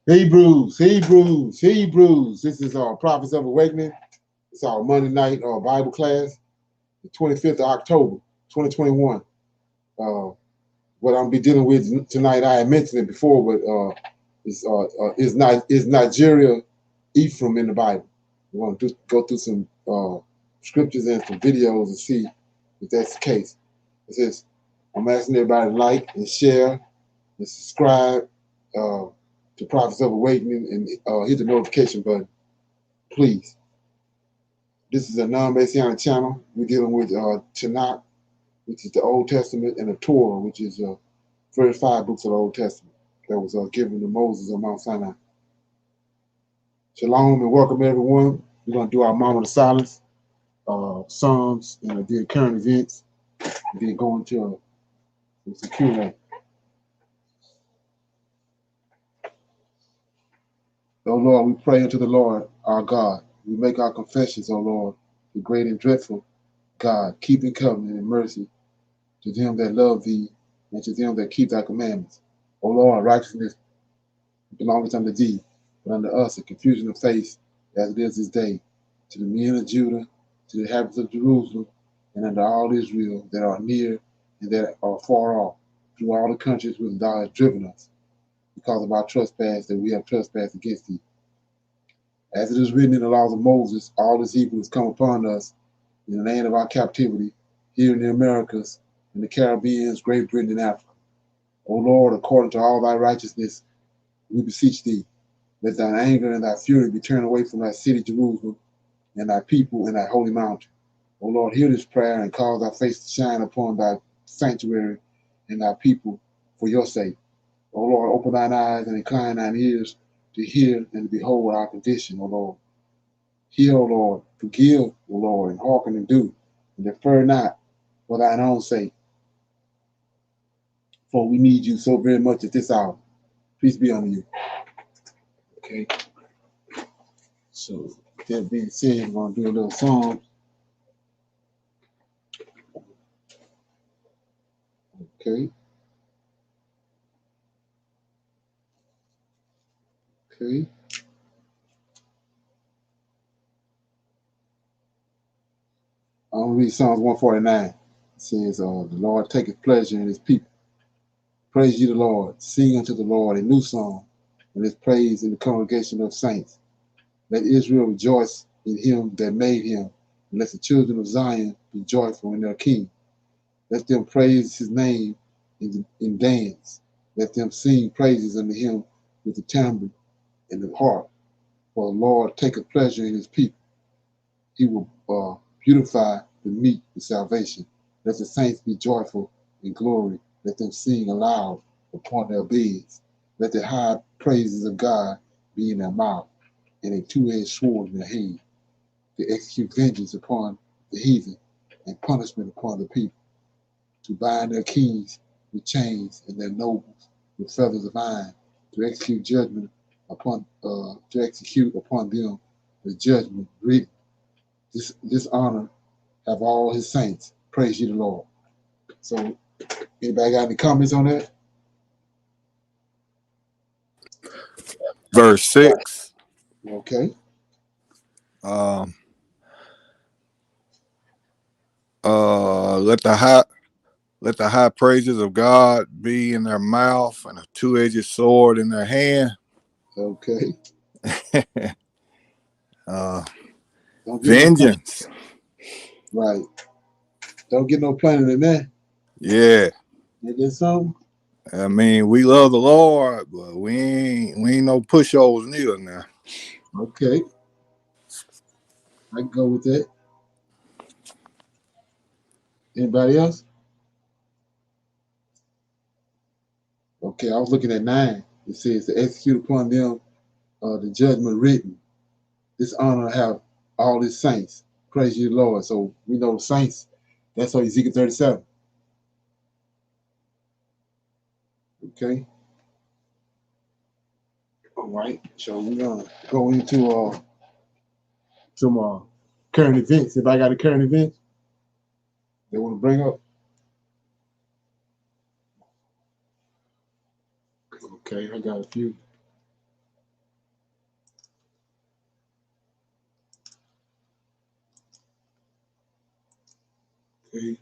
Hebrews. This is our Prophets of Awakening. It's our Monday night Bible class, the 25th of October, 2021. What I'm be dealing with tonight, I had mentioned it before, but is Nigeria Ephraim in the Bible? We want to go through some scriptures and some videos and see if that's the case. It says, I'm asking everybody to like and share and subscribe to Prophets of Awakening and hit the notification button, please. This is a non-Messianic channel. We're dealing with Tanakh, which is the Old Testament, and the Torah, which is first 5 books of the Old Testament that was given to Moses on Mount Sinai. Shalom and welcome everyone. We're going to do our moment of silence, Psalms, and then current events, and then go into some Q&A. O Lord, we pray unto the Lord our God. We make our confessions, O Lord, the great and dreadful God, keeping covenant and mercy to them that love thee and to them that keep thy commandments. O Lord, righteousness belongeth unto thee, but unto us a confusion of face as it is this day, to the men of Judah, to the inhabitants of Jerusalem, and unto all Israel that are near and that are far off, through all the countries whither thou hast driven us, because of our trespass that we have trespassed against thee. As it is written in the laws of Moses, all this evil has come upon us in the land of our captivity, here in the Americas, in the Caribbean, Great Britain, and Africa. O Lord, according to all thy righteousness, we beseech thee, let thine anger and thy fury be turned away from thy city, Jerusalem, and thy people and thy holy mountain. O Lord, hear this prayer and cause thy face to shine upon thy sanctuary and thy people for your sake. O Lord, open thine eyes and incline thine ears to hear and to behold our condition, O Lord. Hear, O Lord, forgive, O Lord, and hearken and do, and defer not for thine own sake. For we need you so very much at this hour. Peace be unto you. Okay. So that being said, I'm gonna do a little song. Okay. Okay. I'm gonna read Psalms 149. It says, the Lord taketh pleasure in his people. Praise ye the Lord. Sing unto the Lord a new song, and his praise in the congregation of saints. Let Israel rejoice in him that made him, and let the children of Zion be joyful in their king. Let them praise his name in dance. Let them sing praises unto him with the timbrel and the harp. For the Lord taketh pleasure in his people. He will beautify the meek with salvation. Let the saints be joyful in glory. Let them sing aloud upon their beds. Let the high praises of God be in their mouth, and a two-edged sword in their hand, to execute vengeance upon the heathen and punishment upon the people, to bind their kings with chains and their nobles with feathers of iron, to execute upon them the judgment written. This honor have all his saints. Praise ye the Lord. So, anybody got any comments on that? Verse 6. Okay. Let the high praises of God be in their mouth and a two-edged sword in their hand. Okay. Vengeance. Right. Don't get no plainer than that. Yeah. Ain't that something? I mean, we love the Lord, but we ain't no pushovers neither now. Okay. I can go with that. Anybody else? Okay, I was looking at 9. It says to execute upon them the judgment written. This honor have all his saints. Praise you, Lord. So we know the saints. That's how Ezekiel 37. Okay. All right. So we're gonna go into some current events. If I got a current event they want to bring up. Okay, I got a few. Okay.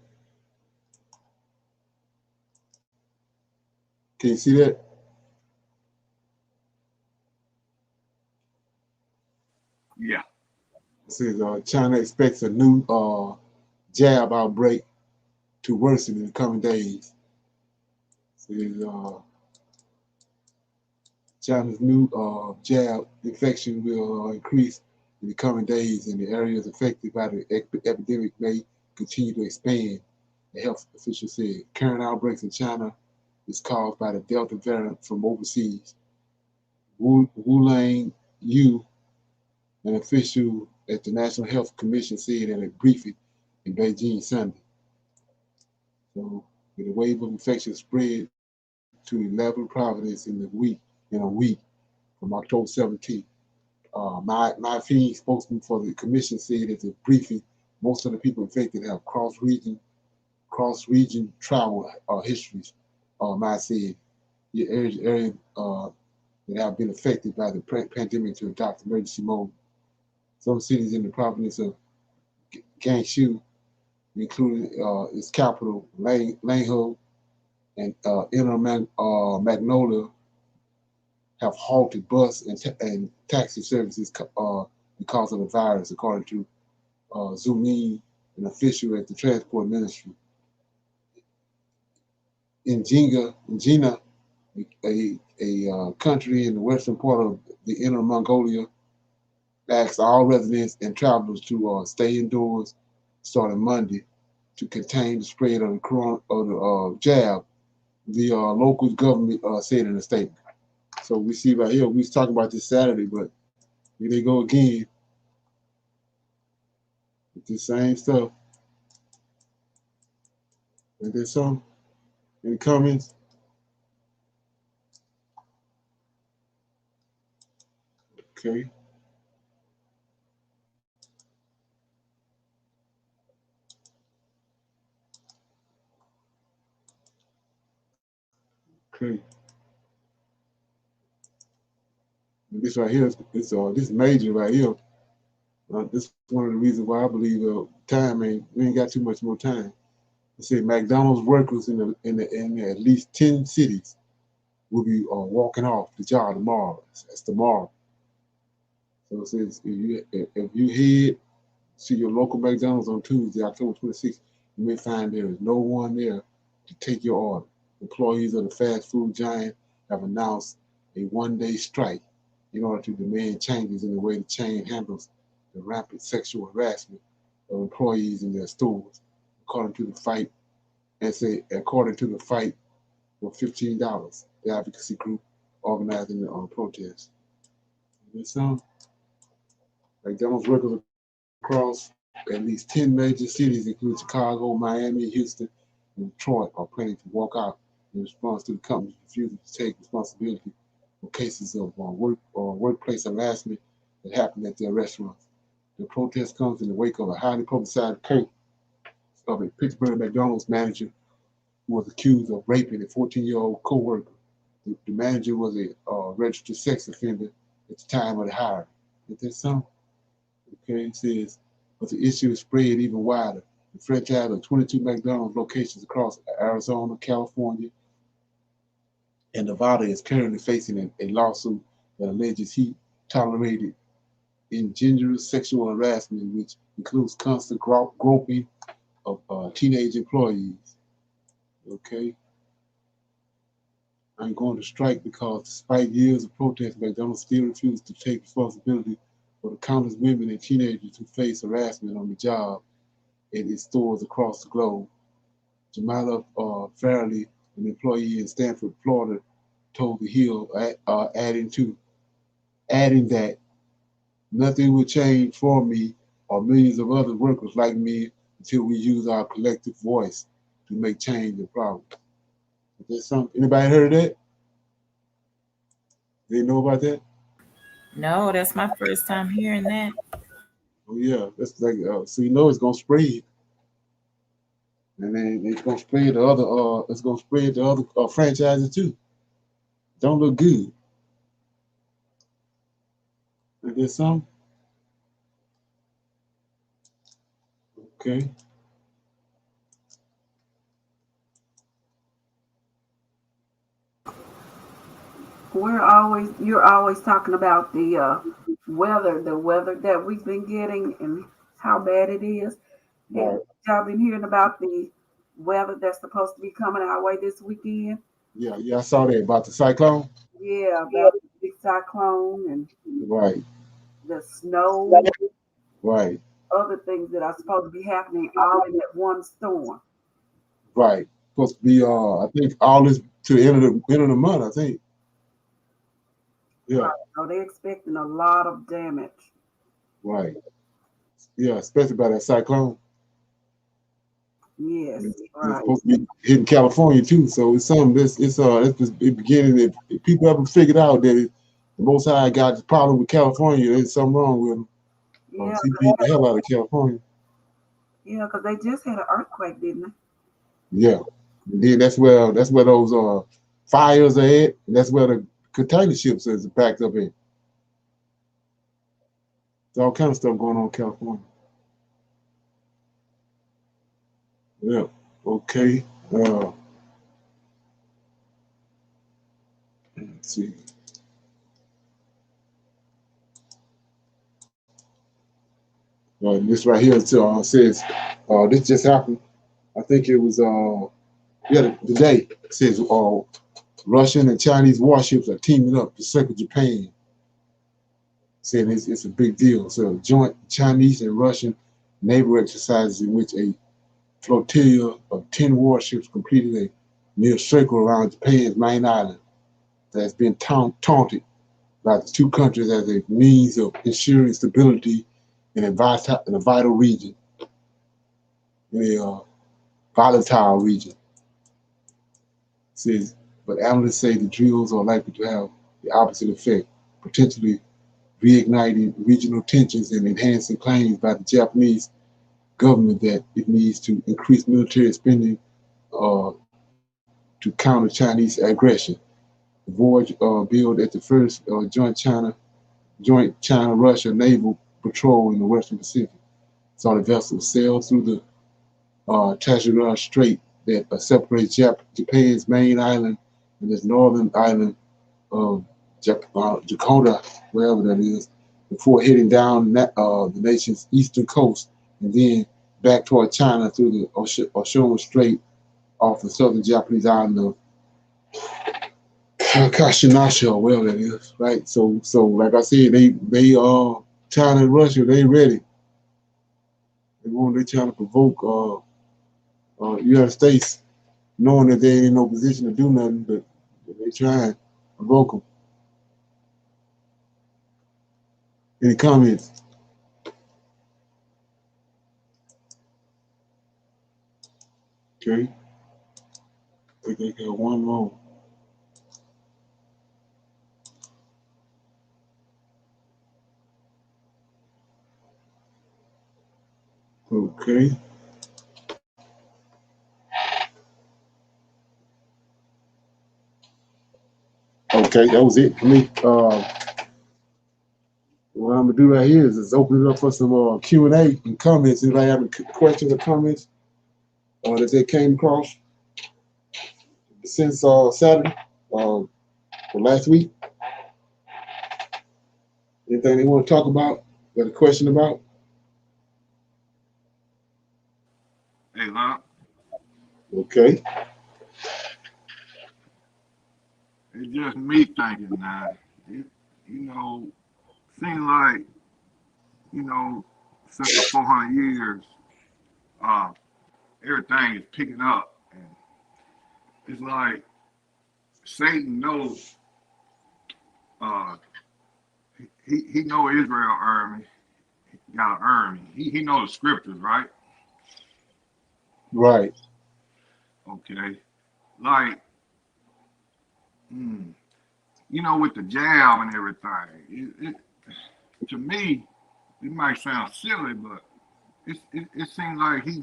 Can you see that? Yeah. It says China expects a new jab outbreak to worsen in the coming days. It says China's new jab infection will increase in the coming days, and the areas affected by the epidemic may continue to expand, the health official said. Current outbreaks in China is caused by the Delta variant from overseas. Wu Lang Yu, an official at the National Health Commission, said at a briefing in Beijing Sunday. So, with a wave of infection spread to 11 provinces in a week from October 17th. My Feen, spokesman for the commission, said at the briefing, most of the people infected have cross-region travel histories. My said, the area that have been affected by the pandemic to adopt emergency mode. Some cities in the province of Gangshu, including its capital, Langho, and Inner Magnolia, have halted bus and taxi services because of the virus, according to Zhu Min, an official at the Transport Ministry. In Jina, a country in the western part of the Inner Mongolia, asked all residents and travelers to stay indoors starting Monday to contain the spread of the jab. The local government said in a statement. So we see right here, we was talking about this Saturday, but here they go again with the same stuff. And there's some in the comments. Okay. Okay. And this right here is this major right here. This is one of the reasons why I believe we ain't got too much more time. It said McDonald's workers in at least 10 cities will be walking off the job tomorrow. That's tomorrow. So it says if you head to your local McDonald's on Tuesday, October 26th, you may find there is no one there to take your order. Employees of the fast food giant have announced a one-day strike in order to demand changes in the way the chain handles the rampant sexual harassment of employees in their stores, according to the fight for $15, the advocacy group organizing the protest. And some McDonald's workers across at least 10 major cities, including Chicago, Miami, Houston, and Detroit, are planning to walk out in response to the company's refusal to take responsibility for cases of workplace harassment that happened at their restaurants. The protest comes in the wake of a highly publicized case of a Pittsburgh McDonald's manager who was accused of raping a 14-year-old co-worker. The manager was a registered sex offender at the time of the hiring. Is that something? Okay, it says, but the issue is spread even wider. The franchise of 22 McDonald's locations across Arizona, California, and Nevada is currently facing a lawsuit that alleges he tolerated ingenuous sexual harassment, which includes constant groping of teenage employees. Okay, I'm going to strike because despite years of protest, McDonald's still refuses to take responsibility for the countless women and teenagers who face harassment on the job in its stores across the globe. Jamila Farley, an employee in Stanford, Florida, told The Hill, adding that nothing will change for me or millions of other workers like me until we use our collective voice to make change in problems. Is there something? Anybody heard of that? They know about that? No, that's my first time hearing that. Oh yeah, that's like so you know it's gonna spread, and then it's gonna spread to other franchises too. Don't look good. Is there some? Okay. You're always talking about the weather that we've been getting and how bad it is. And Right. y'all been hearing about the weather that's supposed to be coming our way this weekend. Yeah, yeah, I saw that about the cyclone. Yeah, about the big cyclone and Right, the snow, right, other things that are supposed to be happening all in that one storm. right. Supposed to be I think all this to the end of the month, I think. Yeah, Right. So they're expecting a lot of damage. right. Yeah, especially by that cyclone. Yes, It's right. supposed to be hitting California too. So it's something that's just it beginning. If people haven't figured out that the Most High got a problem with California, there's something wrong with them. Yeah, He beat the hell out of California. yeah, because they just had an earthquake, didn't they? Yeah. And then that's where those fires are at. And that's where the container ships is backed up in. There's all kind of stuff going on in California. Yeah. Okay. Let's see. This right here says this just happened. I think it was yeah today. It says Russian and Chinese warships are teaming up to circle Japan, saying it's a big deal. So joint Chinese and Russian naval exercises in which a flotilla of 10 warships completed a near circle around Japan's main island that has been taunted by the two countries as a means of ensuring stability in a vital region, in a volatile region. It says, but analysts say the drills are likely to have the opposite effect, potentially reigniting regional tensions and enhancing claims by the Japanese government that it needs to increase military spending uh, to counter Chinese aggression. The voyage billed at the first joint China-Russia naval patrol in the Western Pacific. Saw the vessel sail through the Tashira Strait that separates Japan's main island and its northern island of Jakarta, wherever that is, before heading down the nation's eastern coast and then back toward China through the Oshun Strait off the southern Japanese island of Kashinasha, or wherever that is, right? So like I said, they China and Russia, they ready. They trying to provoke United States, knowing that they ain't in no position to do nothing, but they trying to provoke them. Any comments? Okay, I think I got one more. Okay. Okay, that was it for me. What I'm gonna do right here is open it up for some Q&A and comments. Anybody having questions or comments that they came across since Saturday or last week? Anything they want to talk about? Got a question about? Hey, Lon, Okay. it's just me thinking now. It, you know, seems like, you know, since the 400 years, uh, everything is picking up. And it's like Satan knows, uh, he know Israel army got an army. He knows the scriptures, right? Right. Okay. Like, mm, with the jab and everything, to me, it might sound silly, but it seems like he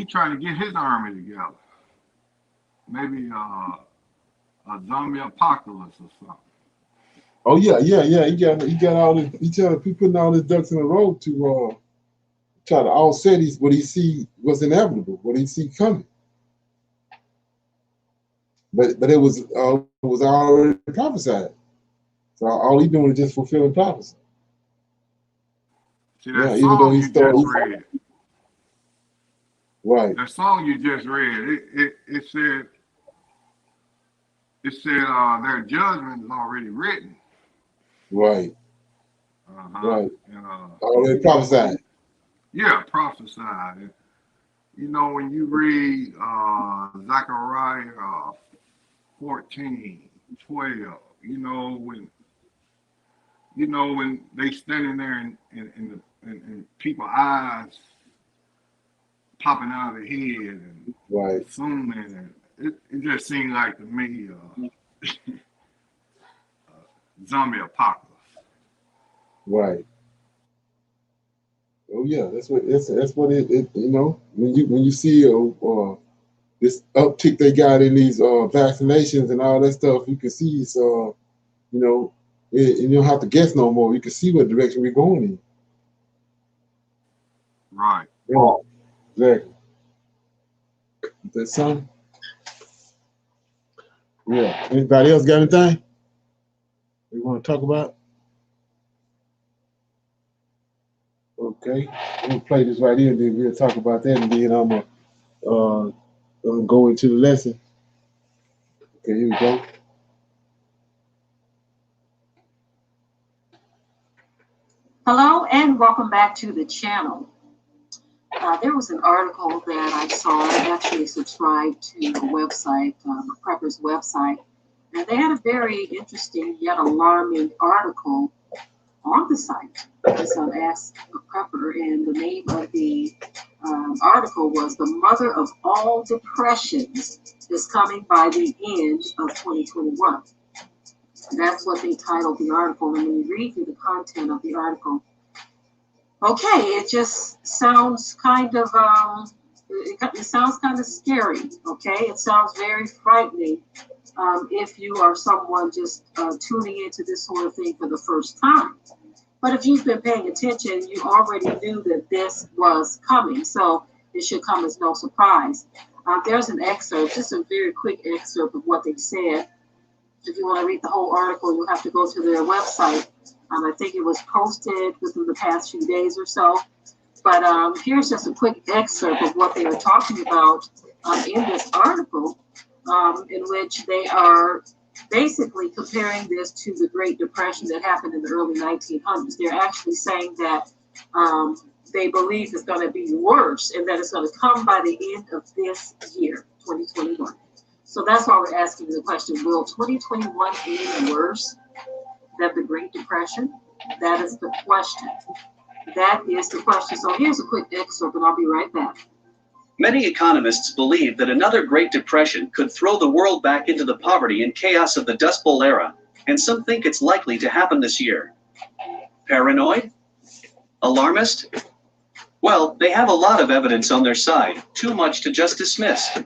trying to get his army together. Maybe a zombie apocalypse or something. Oh yeah, yeah, yeah. He got all this. He putting all his ducks in a row to try to offset what he see was inevitable, what he see coming. but it was already prophesied. So all he's doing is just fulfilling prophecy. See that Yeah, even though song he you just started read, right, that song you just read, it said their judgment is already written. right, Uh-huh. right, And already prophesied. yeah, prophesied. And, when you read Zechariah 14, 12, when they standing there and people eyes popping out of their head and Right, consuming, and it just seemed like to me zombie apocalypse. right. Oh yeah, that's what it when you see this uptick they got in these vaccinations and all that stuff, you can see it's and you don't have to guess no more. You can see what direction we're going in. Right. Yeah, exactly. That's something. Yeah. Anybody else got anything we want to talk about? Okay, we'll play this right here, and then we'll talk about that, and then I'm gonna go into the lesson. Okay, here we go. Hello and welcome back to the channel. There was an article that I saw. I actually subscribed to a website, a prepper's website, and they had a very interesting yet alarming article on the site. It's on Ask a Prepper, and the name of the article was "The Mother of All Depressions is Coming by the End of 2021." That's what they titled the article, and when you read through the content of the article, okay, it just sounds kind of it sounds kind of scary. Okay, it sounds very frightening if you are someone just tuning into this sort of thing for the first time. But if you've been paying attention, you already knew that this was coming, so it should come as no surprise. There's an excerpt, just a very quick excerpt of what they said. If you want to read the whole article, you'll have to go to their website. I think it was posted within the past few days or so. But here's just a quick excerpt of what they are talking about in this article, in which they are basically comparing this to the Great Depression that happened in the early 1900s. They're actually saying that they believe it's going to be worse and that it's going to come by the end of this year, 2021. So that's why we're asking the question, will 2021 end worse than the Great Depression? That is the question. That is the question. So here's a quick excerpt, and I'll be right back. Many economists believe that another Great Depression could throw the world back into the poverty and chaos of the Dust Bowl era, and some think it's likely to happen this year. Paranoid? Alarmist? Well, they have a lot of evidence on their side, too much to just dismiss.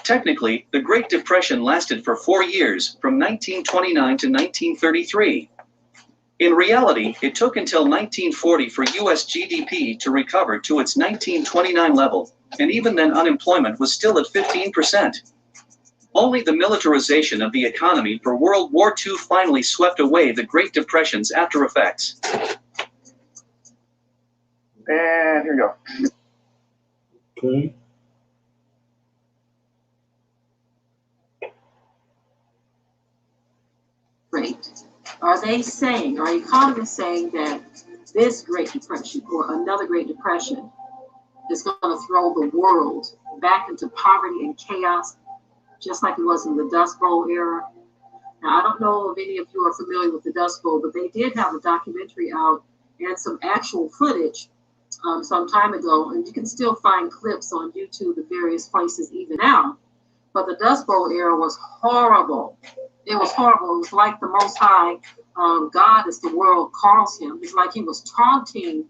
Technically, the Great Depression lasted for 4 years, from 1929 to 1933. In reality, it took until 1940 for US GDP to recover to its 1929 level, and even then unemployment was still at 15%. Only the militarization of the economy for World War II finally swept away the Great Depression's after effects. And here you go. Okay. Great. Are economists saying that this Great Depression or another Great Depression is going to throw the world back into poverty and chaos, just like it was in the Dust Bowl era? Now, I don't know if any of you are familiar with the Dust Bowl, but they did have a documentary out and some actual footage some time ago, and you can still find clips on YouTube in various places even now. But the Dust Bowl era was horrible. It was horrible. It was like the Most High, God as the world calls him. It's like he was taunting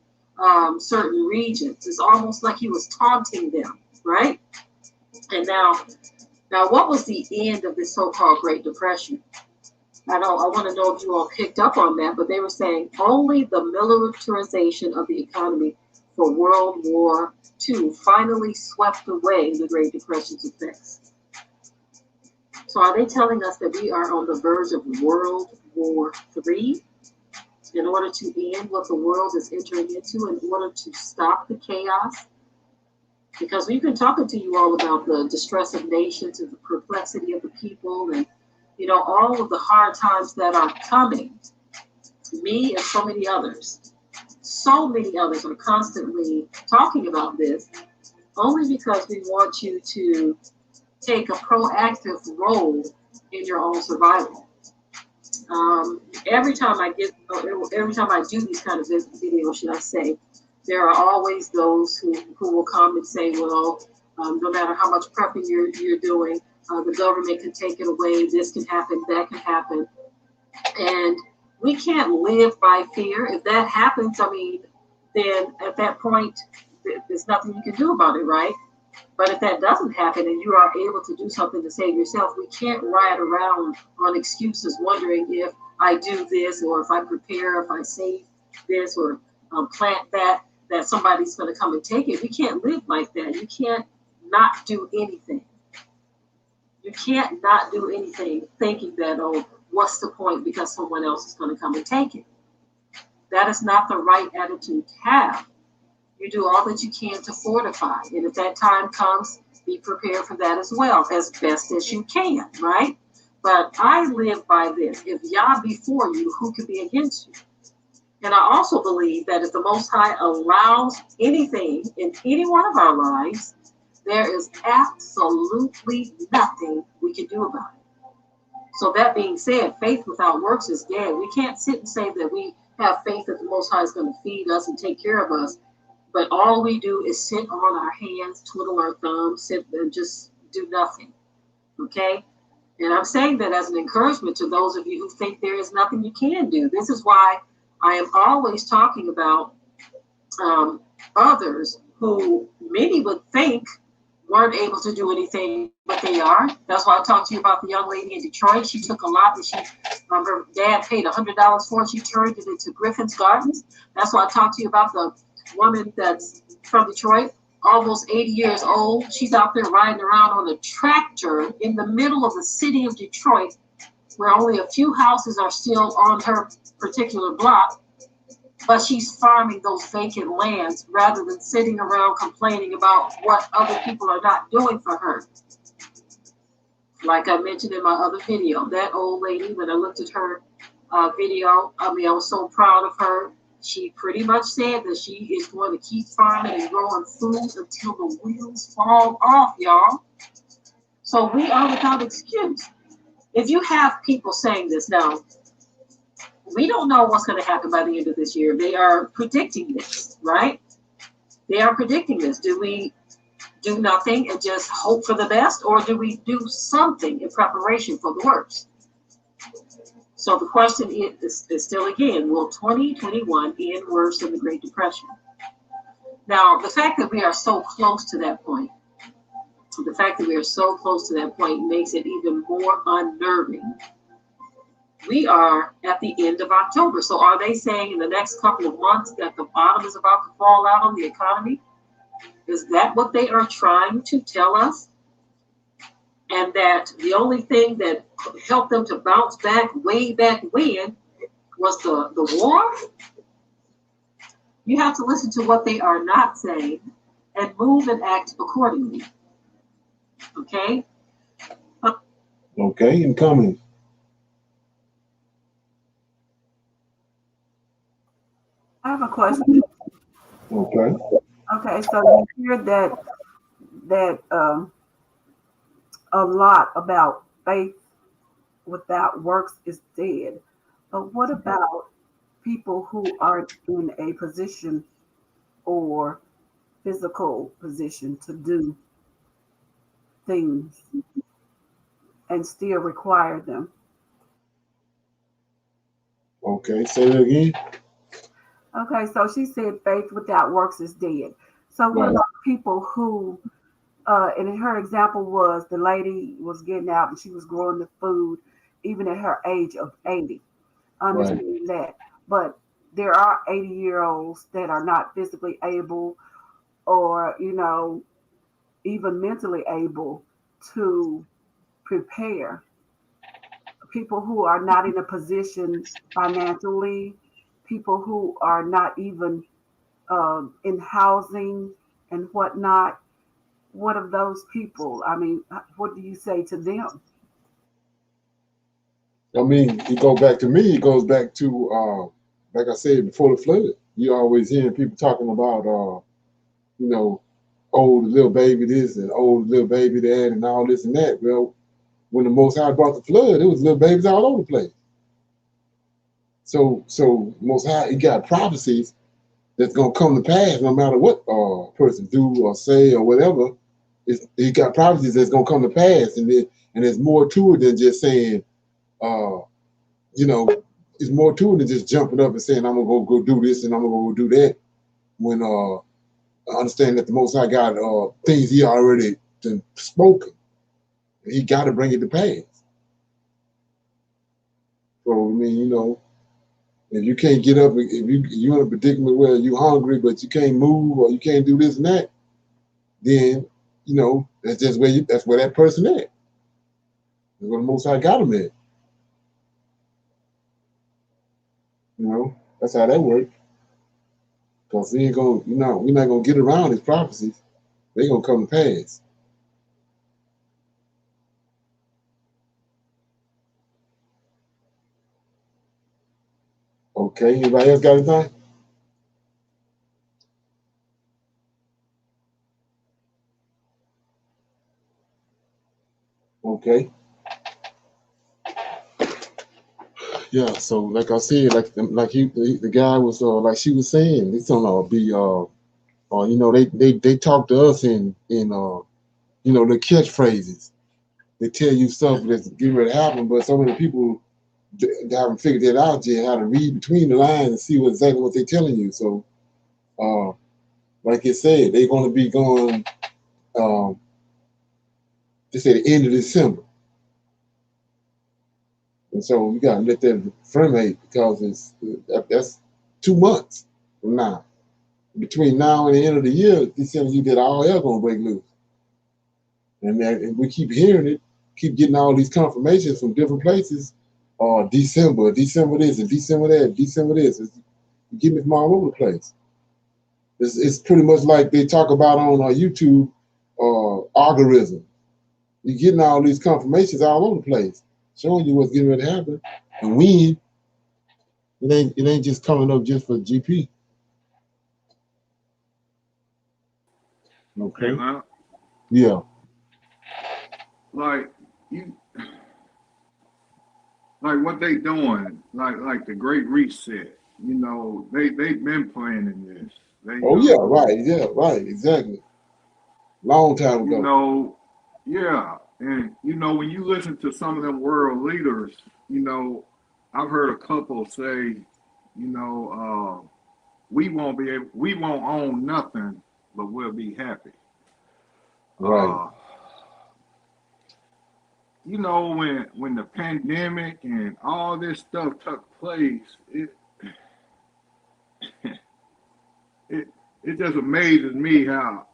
certain regions. It's almost like he was taunting them, right? And now what was the end of this so-called Great Depression? I want to know if you all picked up on that, but they were saying only the militarization of the economy for World War II finally swept away the Great Depression's effects. So So are they telling us that we are on the verge of World War III in order to end what the world is entering into, in order to stop the chaos? Because we've been talking to you all about the distress of nations and the perplexity of the people, and all of the hard times that are coming. Me and so many others are constantly talking about this, only because we want you to take a proactive role in your own survival. Every time I do these kind of videos, should I say, there are always those who will come and say, well, no matter how much prepping you're doing, the government can take it away, this can happen, that can happen. And we can't live by fear. If that happens, then at that point, there's nothing you can do about it, right? But if that doesn't happen and you are able to do something to save yourself, we can't ride around on excuses wondering if I do this, or if I prepare, if I save this, or plant that somebody's going to come and take it. We can't live like that. You can't not do anything. You can't not do anything thinking that, oh, what's the point, because someone else is going to come and take it. That is not the right attitude to have. You do all that you can to fortify. And if that time comes, be prepared for that as well, as best as you can, right? But I live by this. If Yah be for you, who can be against you? And I also believe that if the Most High allows anything in any one of our lives, there is absolutely nothing we can do about it. So that being said, faith without works is dead. We can't sit and say that we have faith that the Most High is going to feed us and take care of us, but all we do is sit on our hands, twiddle our thumbs, sit and just do nothing. Okay? And I'm saying that as an encouragement to those of you who think there is nothing you can do. This is why I am always talking about others who many would think weren't able to do anything, but they are. That's why I talked to you about the young lady in Detroit. She took a lot that her dad paid $100 for. She turned it into Griffin's Gardens. That's why I talked to you about the woman that's from Detroit, almost 80 years old. She's out there riding around on a tractor in the middle of the city of Detroit, where only a few houses are still on her particular block, but she's farming those vacant lands rather than sitting around complaining about what other people are not doing for her. Like I mentioned in my other video, that old lady, when I looked at her video, I was so proud of her. She pretty much said that she is going to keep farming and growing food until the wheels fall off, y'all. So we are without excuse. If you have people saying this now, we don't know what's going to happen by the end of this year. They are predicting this, right? They are predicting this. Do we do nothing and just hope for the best, or do we do something in preparation for the worst? So the question is still again, will 2021 end worse than the Great Depression? Now, the fact that we are so close to that point, makes it even more unnerving. We are at the end of October. So are they saying in the next couple of months that the bottom is about to fall out on the economy? Is that what they are trying to tell us? And that the only thing that helped them to bounce back way back when was the war? You have to listen to what they are not saying and move and act accordingly. Okay? Okay, incoming. I have a question. Okay. Okay, so you hear that a lot about faith without works is dead. But what about people who aren't in a position or physical position to do things and still require them? Okay, say that again. Okay, so she said faith without works is dead. So what Right. about people who, and her example was the lady was getting out and she was growing the food even at her age of 80. I understand that. But there are 80-year-olds that are not physically able or, even mentally able to prepare people who are not in a position financially, people who are not even in housing and whatnot. What of those people? I mean, what do you say to them? I mean, it goes back to me. It goes back to, like I said, before the flood. You always hearing people talking about, you know, oh, the little baby this and oh, the little baby that and all this and that. Well, when the Most High brought the flood, it was little babies all over the place. So Most High, he got prophecies that's gonna come to pass no matter what person do or say or whatever. He got prophecies that's gonna come to pass, and there's more to it than just saying, uh, you know, it's more to it than just jumping up and saying I'm gonna go do this and I'm gonna go do that. When I understand that the Most High got things he already done spoken, he got to bring it to pass. So I mean, if you can't get up, if you're in a predicament where you're hungry but you can't move or you can't do this and that, then that's just that's where that person at. That's where the Most High got him at. That's how that works. Because he ain't gonna, we're not gonna get around his prophecies. They're gonna come to pass. Okay, anybody else got anything? Okay. Yeah, so like I said, like the guy was like she was saying, it's gonna be they talk to us in the catchphrases. They tell you stuff that's getting ready to happen, but so many people they haven't figured that out yet, how to read between the lines and see exactly what they're telling you. So uh like it said, they're gonna be going they say the end of December. And so you gotta let that ferment because that's 2 months from now. Between now and the end of the year, these telling you that all hell gonna break loose. And we keep hearing it, keep getting all these confirmations from different places. December this, and December that, December this. It's getting it from all over the place. It's pretty much like they talk about on YouTube algorithm. You're getting all these confirmations all over the place, showing you what's getting ready to happen. And when it ain't just coming up just for GP. Okay. Yeah. Like you, like what they doing, like the Great Reset. They've been planning this. Oh yeah, right, exactly. Long time ago. Yeah, and when you listen to some of them world leaders, I've heard a couple say, we won't own nothing, but we'll be happy. Right. When the pandemic and all this stuff took place, it just amazes me how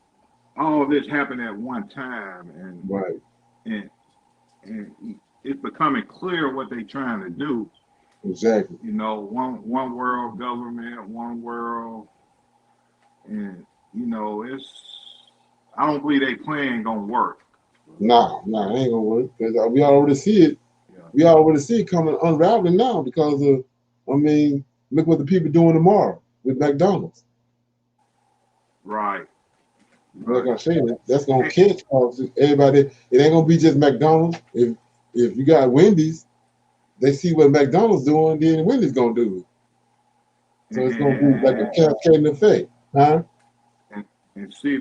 all this happened at one time, and right, and it's becoming clear what they're trying to do. Exactly. One world government, one world, and it's. I don't believe they plan gonna work. Nah, it ain't gonna work because we already see it. Yeah. We already see it coming unraveling now because of. I mean, look what the people doing tomorrow with McDonald's. Right. Like I said, that's gonna catch everybody. It ain't gonna be just McDonald's. If you got Wendy's, they see what McDonald's doing, then Wendy's gonna do it. So it's gonna be like a cascading effect, huh? And see,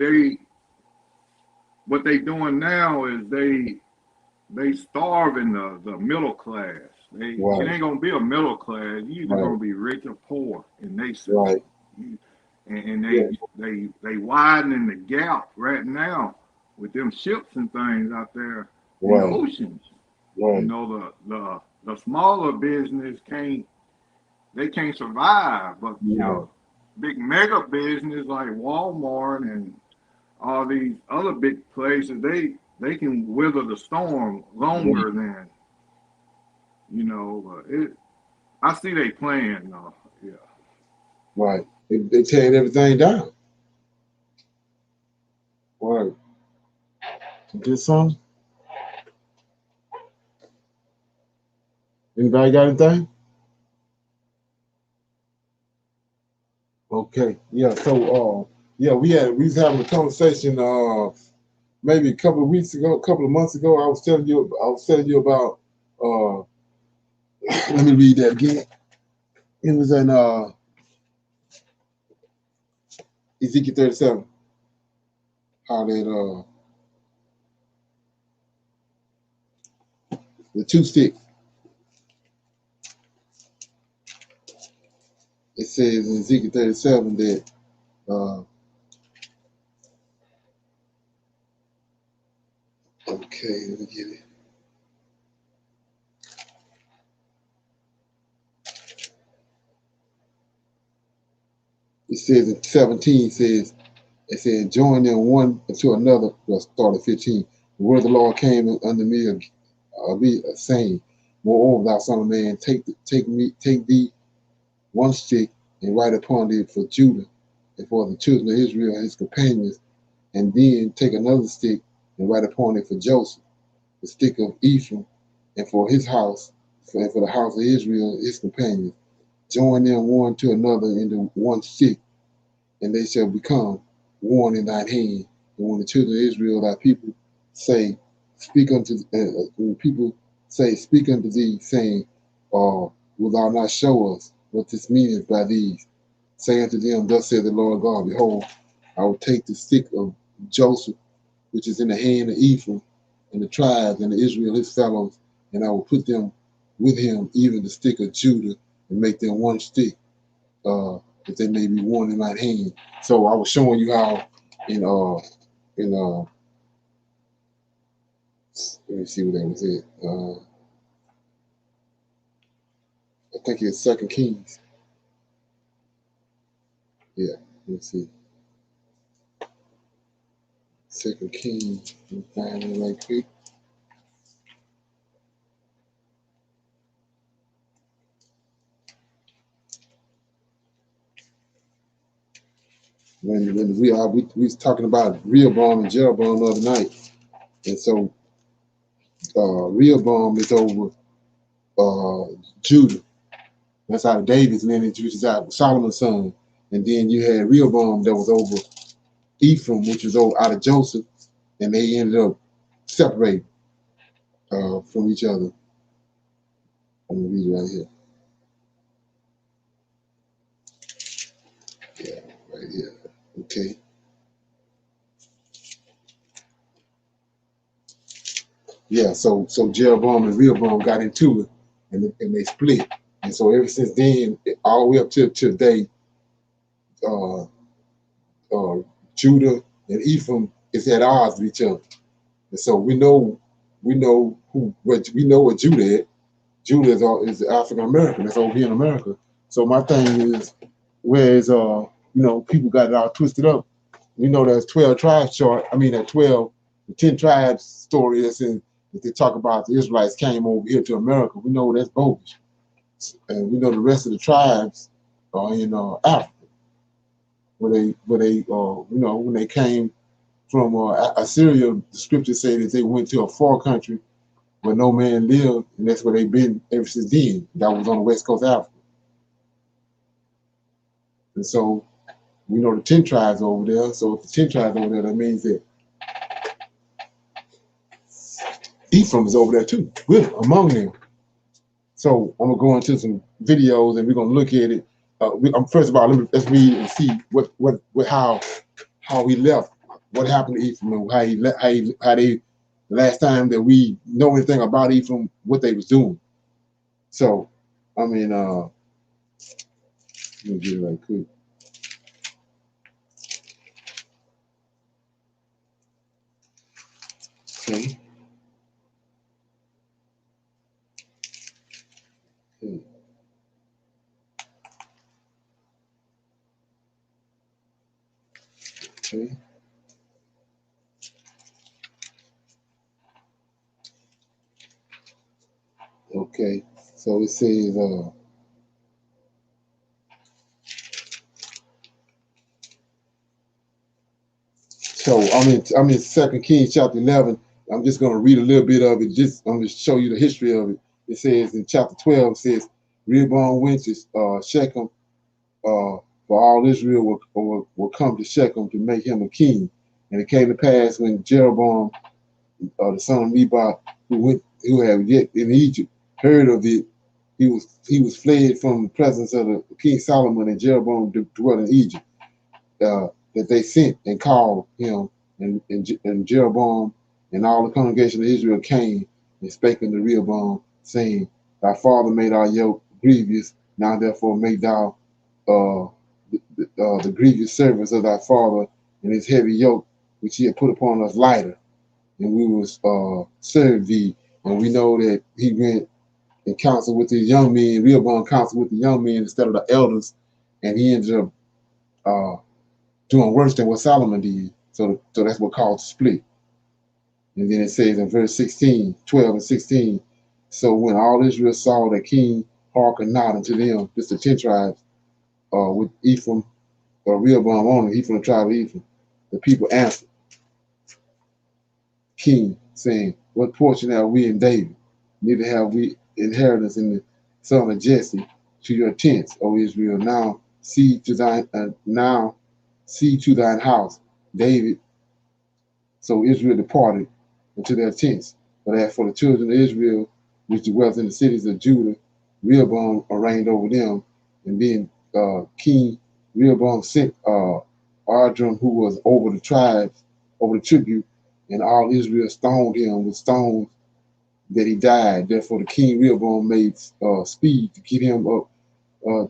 what they doing now is they starving the middle class. It ain't gonna be a middle class. You either gonna be rich or poor in they system. Right. And they widening the gap right now with them ships and things out there in the oceans. Right. The smaller business can't survive, but big mega business like Walmart and all these other big places, they can weather the storm longer than I see they playing though. Yeah. Right. They tearing everything down. Right. Get some? Anybody got anything? Okay. Yeah. So yeah, we was having a conversation maybe a couple of weeks ago, a couple of months ago. I was telling you about let me read that again. It was in Ezekiel 37. How that the two sticks. It says in Ezekiel 37 that okay, let me get it. It says in 17 says it said join them one to another. Well, start at 15. The word of the Lord came unto me saying, moreover, thou son of man, take thee one stick and write upon it for Judah and for the children of Israel and his companions, and then take another stick and write upon it for Joseph, the stick of Ephraim, and for his house, and for the house of Israel, his companions. Join them one to another into one stick, and they shall become one in thine hand. And when the children of Israel, thy people, say, speak unto when people say, speak unto thee, saying, will thou not show us what this meaneth by these? Say unto them, thus saith the Lord God, behold, I will take the stick of Joseph, which is in the hand of Ephraim, and the tribes and the Israel his fellows, and I will put them with him, even the stick of Judah, and make them one stick, that they may be one in my hand. So I was showing you how in let me see what that was it. I think it's Second Kings. Yeah, let me see. Second Kings. Let me find it right quick. When we was talking about Rehoboam and Jeroboam the other night, and so Rehoboam is over Judah. That's out of David's lineage, which is out of Solomon's son. And then you had Rehoboam that was over Ephraim, which was over out of Joseph, and they ended up separating from each other. I'm gonna read it right here. Yeah, right here. Okay. Yeah, so Jeroboam and Rehoboam got into it, and they split. And so ever since then, all the way up to today, uh, Judah and Ephraim is at odds with each other. And so we know what Judah is. Judah is African American. That's over here in America. So my thing is, whereas people got it all twisted up. We know there's 12 tribes chart. I mean, that 10 tribes story that's in that they talk about the Israelites came over here to America. We know that's bogus, and we know the rest of the tribes are in Africa, when they came from Assyria. The scriptures say that they went to a far country where no man lived, and that's where they've been ever since then. That was on the west coast of Africa. And so we know the 10 tribes over there. So if the 10 tribes over there, that means that Ephraim is over there too, with among them. So I'm gonna go into some videos and we're gonna look at it. First of all, let's read and see how he left, what happened to Ephraim, and how they the last time that we know anything about Ephraim, what they was doing. So, I mean, let me get it right quick. Okay. Okay. Okay. So it says, so I'm in 2 Kings chapter 11. I'm just going to read a little bit of it. I'm going to show you the history of it. It says in chapter 12, it says, Rehoboam went to Shechem, for all Israel will come to Shechem to make him a king. And it came to pass when Jeroboam, the son of Nebat, who had yet in Egypt, heard of it, he was fled from the presence of the King Solomon, and Jeroboam dwelt in Egypt. That they sent and called him, and Jeroboam and all the congregation of Israel came and spake unto Rehoboam, saying, Thy father made our yoke grievous, now therefore make thou the grievous service of thy father, and his heavy yoke which he had put upon us lighter, and we will serve thee. And we know that he went and counseled with the young men, Rehoboam counseled with the young men instead of the elders, and he ended up doing worse than what Solomon did. So that's what caused the split. And then it says in verse 16, 12 and 16, so when all Israel saw that king hearkened not unto them, just the 10 tribes, with Ephraim, Rehoboam only, Ephraim, the tribe of Ephraim, the people answered king, saying, What portion have we in David? Neither have we inheritance in the son of Jesse to your tents, O Israel. Now see to thine house. David. So Israel departed into their tents. But as for the children of Israel, which dwelt in the cities of Judah, Rehoboam reigned over them. And being king, Rehoboam sent Ardram, who was over the tribes, over the tribute, and all Israel stoned him with stones that he died. Therefore the king Rehoboam made speed to get him up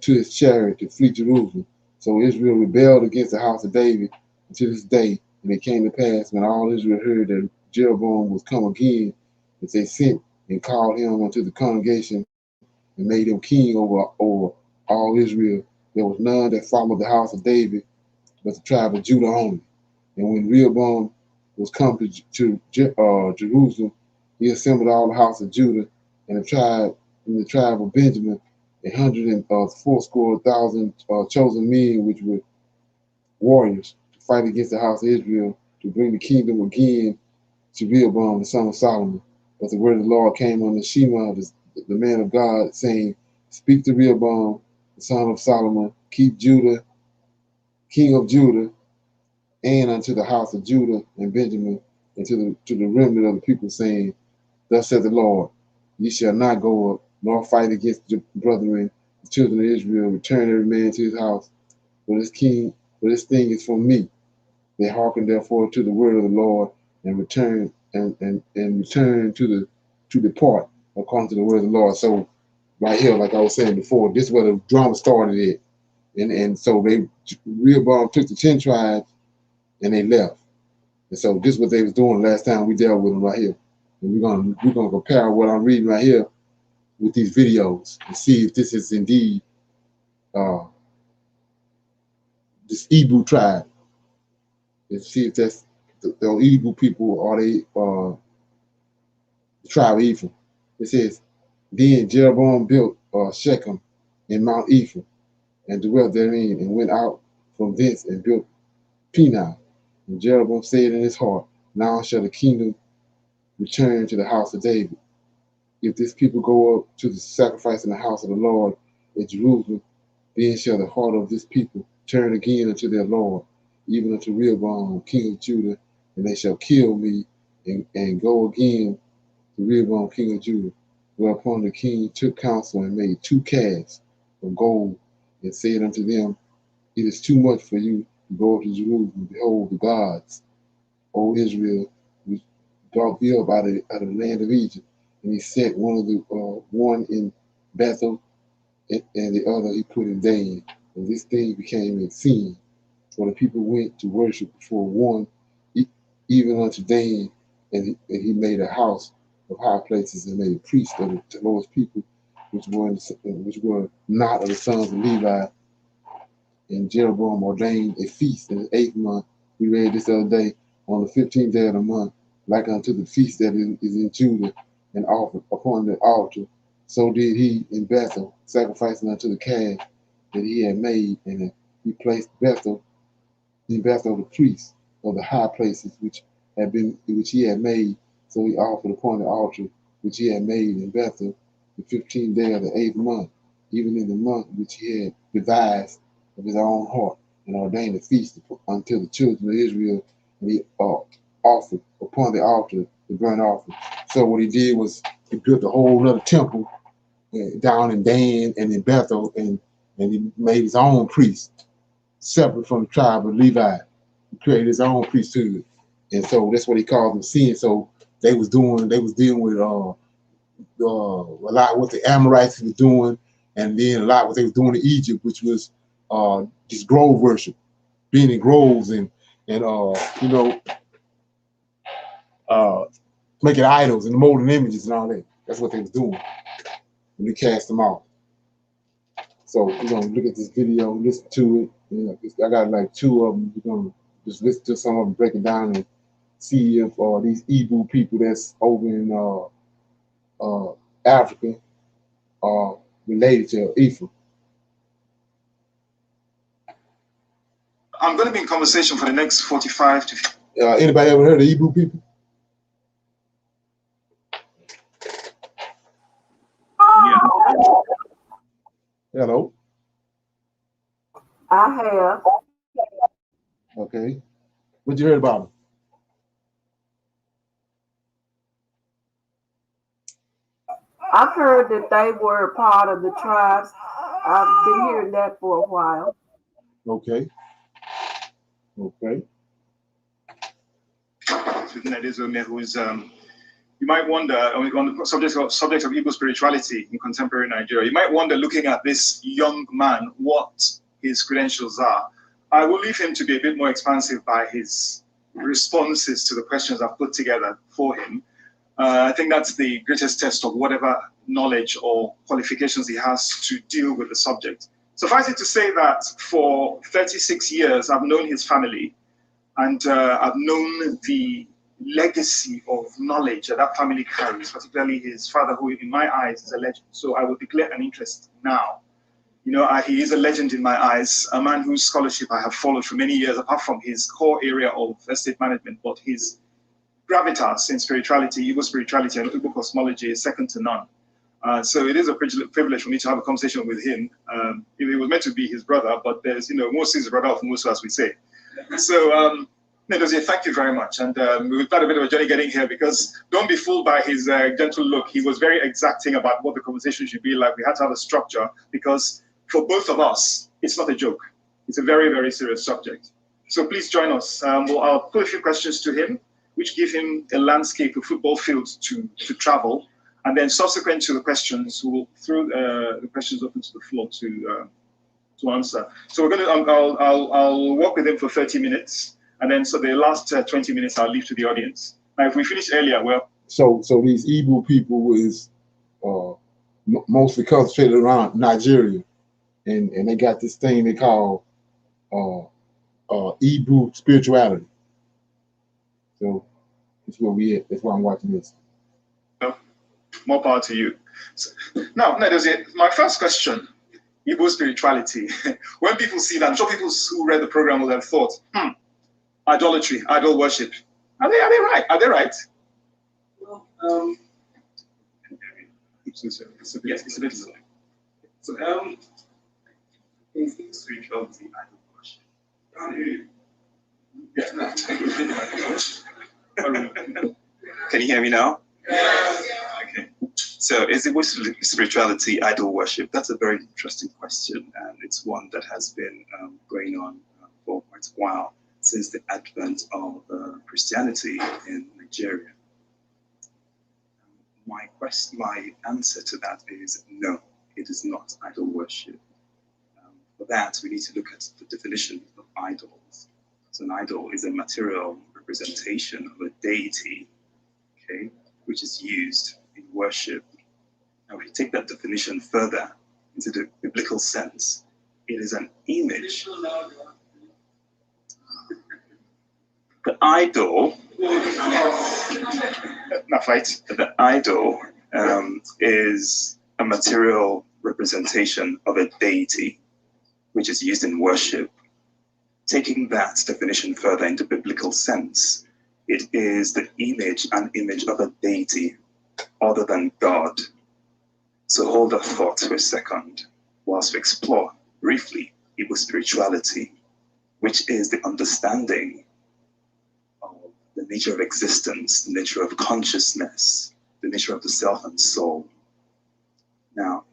to his chariot to flee Jerusalem. So Israel rebelled against the house of David to this day. And it came to pass when all Israel heard that Jeroboam was come again, that they sent and called him unto the congregation and made him king over all Israel. There was none that followed the house of David, but the tribe of Judah only. And when Rehoboam was come to Jerusalem, he assembled all the house of Judah and the tribe of Benjamin, 180,000 chosen men, which were warriors, to fight against the house of Israel, to bring the kingdom again to Rehoboam, the son of Solomon. But the word of the Lord came on the Shema, the man of God, saying, Speak to Rehoboam, the son of Solomon, keep Judah, king of Judah, and unto the house of Judah and Benjamin, and to the remnant of the people, saying, Thus saith the Lord, ye shall not go up, nor fight against your brethren, the children of Israel. Return every man to his house. For this thing is from me. They hearken therefore to the word of the Lord, and return to depart according to the word of the Lord. So right here, like I was saying before, this is where the drama started at. And so Rehoboam took the 10 tribes and they left. And so this is what they was doing last time we dealt with them right here. And we're gonna compare what I'm reading right here with these videos and see if this is indeed this Hebrew tribe, and see if that's the Hebrew people, or they the tribe of Ephraim. It says, Then Jeroboam built Shechem in Mount Ephraim, and dwelt therein, and went out from thence and built Peniel. And Jeroboam said in his heart, Now shall the kingdom return to the house of David. If this people go up to the sacrifice in the house of the Lord at Jerusalem, then shall the heart of this people turn again unto their Lord, even unto Rehoboam, king of Judah, and they shall kill me and go again to Rehoboam, king of Judah. Whereupon the king took counsel and made 2 calves of gold, and said unto them, It is too much for you to go up to Jerusalem. Behold, the gods, O Israel, which brought thee up out of the land of Egypt. And he set one in Bethel, and the other he put in Dan. And this thing became a sin. For the people went to worship before one, even unto Dan, and he made a house of high places, and made priests of the Lord's people, which were not of the sons of Levi. And Jeroboam ordained a feast in the 8th month. We read this other day, on the 15th day of the month, like unto the feast that is in Judah, and offered upon the altar So did he in Bethel, sacrificing unto the calf that he had made, and he placed in Bethel the priests of the high places which he had made. So he offered upon the altar which he had made in Bethel the 15th day of the 8th month, even in the month which he had devised of his own heart, and ordained a feast unto the children of Israel, and he offered upon the altar the burnt offering. So what he did was he built a whole other temple down in Dan and in Bethel, and he made his own priest separate from the tribe of Levi. He created his own priesthood, and so that's what he called them sin. So they was dealing with a lot of what the Amorites was doing, and then a lot of what they was doing in Egypt, which was this grove worship, being in groves and making idols and molding images and all that. That's what they was doing when they cast them out. So we're gonna look at this video, listen to it. I got like two of them. We're gonna just listen to some of them, break it down, and see if these Hebrew people that's over in Africa are related to Ephraim. I'm going to be in conversation for the next 45 to 50. Anybody ever heard of Hebrew people? Yeah. Hello. I have. Okay. What you heard about them? I've heard that they were part of the tribes. I've been hearing that for a while. Okay. Okay. Who is, you might wonder, on the subject of Igbo spirituality in contemporary Nigeria, you might wonder, looking at this young man, what his credentials are. I will leave him to be a bit more expansive by his responses to the questions I've put together for him. I think that's the greatest test of whatever knowledge or qualifications he has to deal with the subject. Suffice it to say that for 36 years, I've known his family, and I've known the legacy of knowledge that family carries, particularly his father, who in my eyes is a legend. So I will declare an interest now. He is a legend in my eyes, a man whose scholarship I have followed for many years, apart from his core area of estate management, but his gravitas in spirituality, Igbo spirituality and Igbo cosmology is second to none. So it is a privilege for me to have a conversation with him. It was meant to be his brother, but there's, Musa is the brother of Musa, as we say. So, Nedozie, thank you very much. And we've had a bit of a journey getting here, because don't be fooled by his gentle look. He was very exacting about what the conversation should be like. We had to have a structure, because for both of us, it's not a joke. It's a very, very serious subject. So please join us. I'll put a few questions to him, which give him a landscape, a football field to travel. And then subsequent to the questions, we'll throw the questions open to the floor to answer. So we're going to, I'll work with him for 30 minutes. And then so the last 20 minutes I'll leave to the audience. Now, if we finish earlier, well. So these Hebrew people is mostly concentrated around Nigeria. And they got this thing they call Hebrew spirituality. So that's where we at. That's why I'm watching this. More power to you. So, now, my first question, Igbo spirituality. When people see that, I'm sure people who read the program will have thought, idolatry, idol worship. Are they right? Are they right? Well, it's a bit slow. So, in spirituality, idol worship. Can you hear me now? Okay. So, is it spirituality idol worship? That's a very interesting question, and it's one that has been going on for quite a while, since the advent of Christianity in Nigeria. My answer to that is no, it is not idol worship. For that, we need to look at the definition of idols. So an idol is a material representation of a deity, okay, which is used in worship. Now, if you take that definition further into the biblical sense, it is an image. The idol, is a material representation of a deity, which is used in worship. Taking that definition further into biblical sense, it is the image and image of a deity other than God. So hold that thought for a second whilst we explore briefly Hebrew spirituality, which is the understanding of the nature of existence, the nature of consciousness, the nature of the self and soul. Now,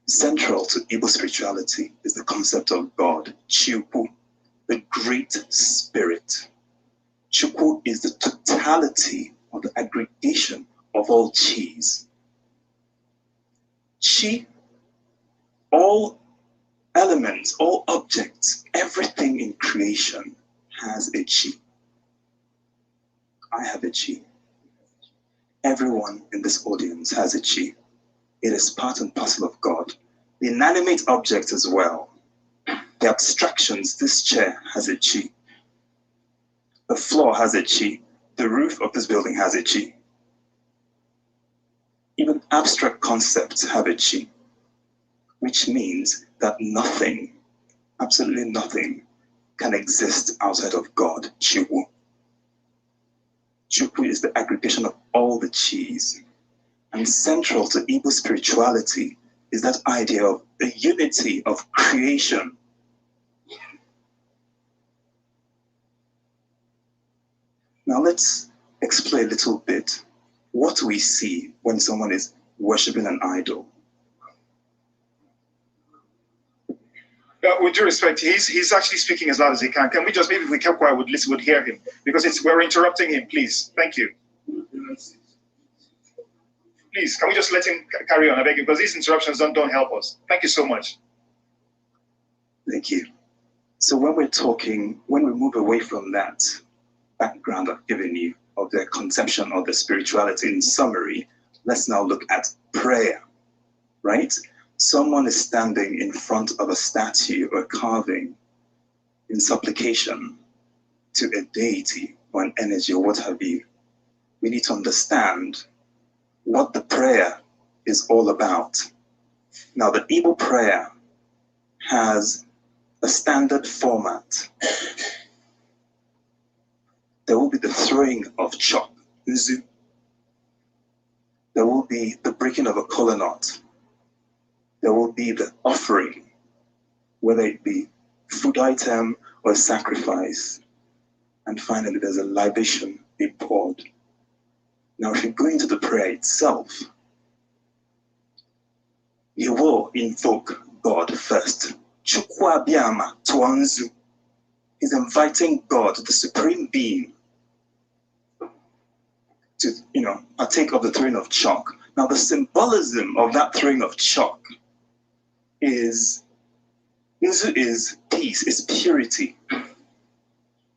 central to Hebrew spirituality is the concept of God, Chukwu, the Great Spirit. Chukwu is the totality or the aggregation of all Chis. Chi, all elements, all objects, everything in creation has a Chi. I have a Chi. Everyone in this audience has a Chi. It is part and parcel of God. The inanimate objects as well. The abstractions, this chair has a Chi. The floor has a Chi. The roof of this building has a Chi. Even abstract concepts have a Chi, which means that nothing, absolutely nothing, can exist outside of God, Chukwu. Chukwu is the aggregation of all the Chis. And central to Igbo spirituality is that idea of the unity of creation. Now let's explore a little bit what we see when someone is worshiping an idol. With due respect, he's actually speaking as loud as he can. Can we just, maybe if we kept quiet, would hear him? Because we're interrupting him, please. Thank you. Please, can we just let him carry on? I beg you, because these interruptions don't help us. Thank you so much. Thank you. So when we move away from that background I've given you of the conception of the spirituality in summary, let's now look at prayer, right? Someone is standing in front of a statue or carving in supplication to a deity or an energy or what have you. We need to understand what the prayer is all about. Now, the Igbo prayer has a standard format. There will be the throwing of chalk, nzu. There will be the breaking of a kola nut. There will be the offering, whether it be food item or a sacrifice. And finally, there's a libation being poured. Now, if you go into the prayer itself, you will invoke God first. Chukwu abịama tụọ nzu. He's inviting God, the supreme being, to, partake of the throwing of chalk. Now, the symbolism of that throwing of chalk is peace, is purity,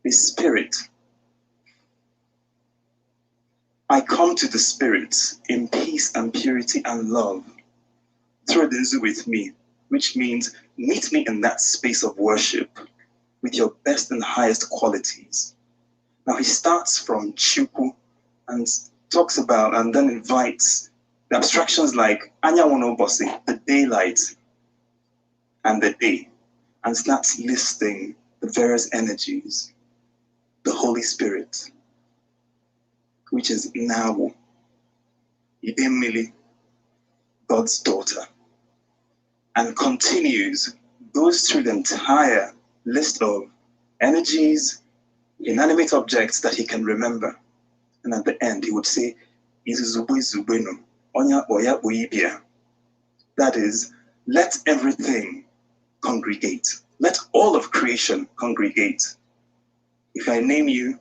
is spirit. I come to the spirit in peace and purity and love. Throw the nzu with me, which means meet me in that space of worship with your best and highest qualities. Now he starts from Chukwu and talks about and then invites the abstractions like Anyanwụ n'ụbọchị, the daylight and the day, and starts listing the various energies, the Holy Spirit, which is Nawu, Idemili, God's daughter, and goes through the entire list of energies, inanimate objects that he can remember. And at the end, he would say, that is, let everything congregate. Let all of creation congregate. If I name you,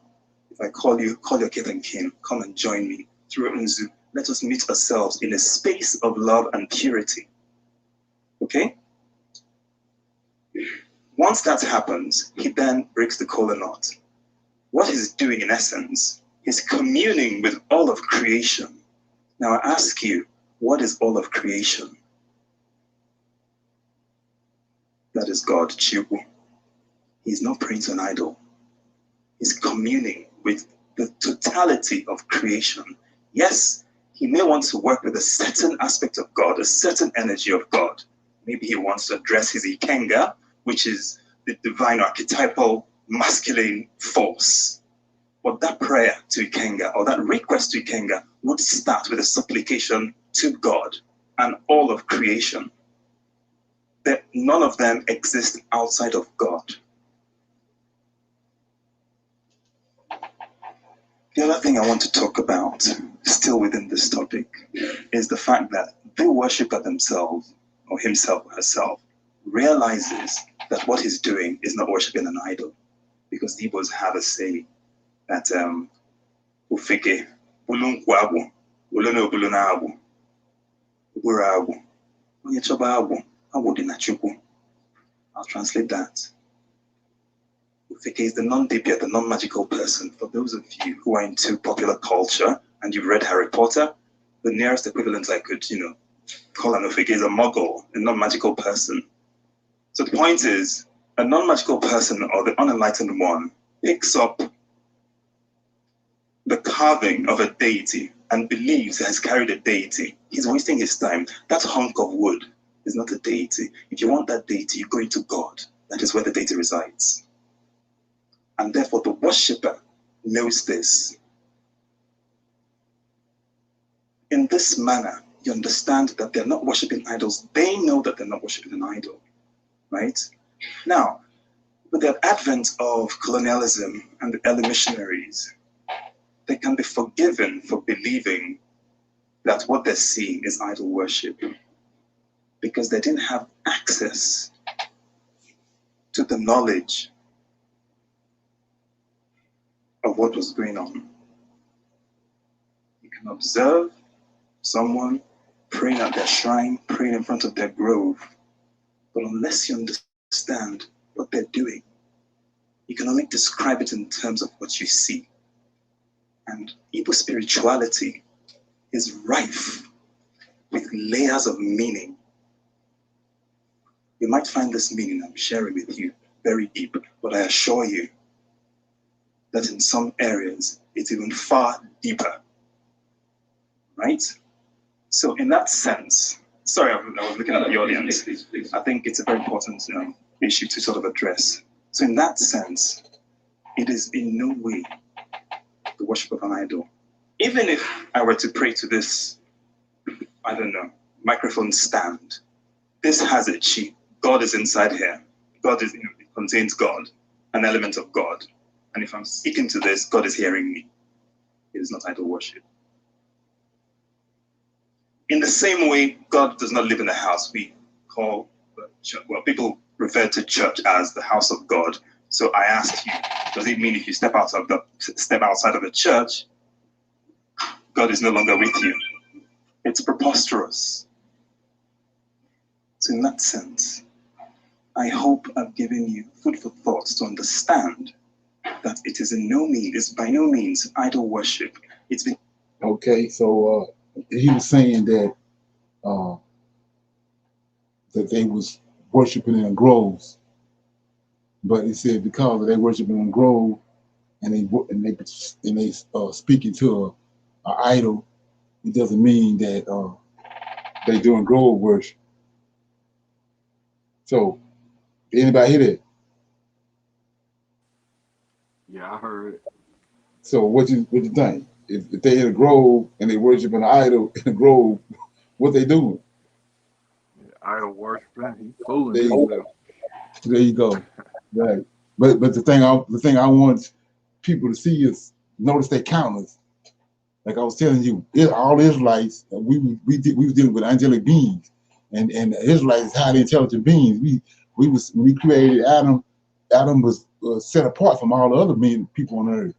if I call you, call your kith and kin, come and join me through Nzu. Let us meet ourselves in a space of love and purity. Okay? Once that happens, he then breaks the kola nut. What he's doing in essence is communing with all of creation. Now I ask you, what is all of creation? That is God, Chukwu. He's not praying to an idol. He's communing with the totality of creation. Yes, he may want to work with a certain aspect of God, a certain energy of God. Maybe he wants to address his Ikenga, which is the divine archetypal masculine force. But that prayer to Ikenga or that request to Ikenga would start with a supplication to God and all of creation. That none of them exist outside of God. The other thing I want to talk about, still within this topic, is the fact that the worshiper themselves, or himself or herself, realizes that what he's doing is not worshiping an idol. Because the Igbos have a saying that Ufeke, Bulunkwabu, Uluno Bulunabu, Uburabu, Onyechobabu, Awudinachukwu. I'll translate that. Ufeke is the non-debia, the non-magical person. For those of you who are into popular culture and you've read Harry Potter, the nearest equivalent I could, call an Ufeke is a muggle, a non-magical person. So the point is, a non-magical person or the unenlightened one picks up the carving of a deity and believes he has carried a deity. He's wasting his time. That hunk of wood is not a deity. If you want that deity, you go into God. That is where the deity resides. And therefore, the worshipper knows this. In this manner, you understand that they're not worshiping idols. They know that they're not worshiping an idol, right? Now, with the advent of colonialism and the early missionaries, they can be forgiven for believing that what they're seeing is idol worship because they didn't have access to the knowledge of what was going on. You can observe someone praying at their shrine, praying in front of their grove, but unless you understand what they're doing, you can only describe it in terms of what you see. And Igbo spirituality is rife with layers of meaning. You might find this meaning I'm sharing with you very deep, but I assure you that in some areas it's even far deeper, right? So in that sense, sorry, I was looking at the audience. I think it's a very important issue to sort of address. So in that sense, it is in no way the worship of an idol. Even if I were to pray to this, I don't know, microphone stand, this has a chi. God is inside here. God is, it contains God, an element of God. And if I'm speaking to this, God is hearing me. It is not idol worship. In the same way, God does not live in a house. We call church, well, people refer to church as the house of God. So I ask you, does it mean if you step outside of the church, God is no longer with you? It's preposterous. So in that sense, I hope I've given you food for thought to understand that it is by no means idol worship. It's been Okay, so he was saying that that they was worshiping in groves, but he said because they worshiping in grove and they speaking to a idol, it doesn't mean that they doing grove worship. So anybody hear that? Yeah, I heard it. So what you think? If they in a grove and they worshiping an idol in a grove, what they doing? Idol worshiping, he fooling There you, himself. there you go. Right. But the thing I want people to see is notice their counters. Like I was telling you, all Israelites, we was dealing with angelic beings, and the Israelites highly intelligent beings. When we created Adam, Adam was set apart from all the other people on earth.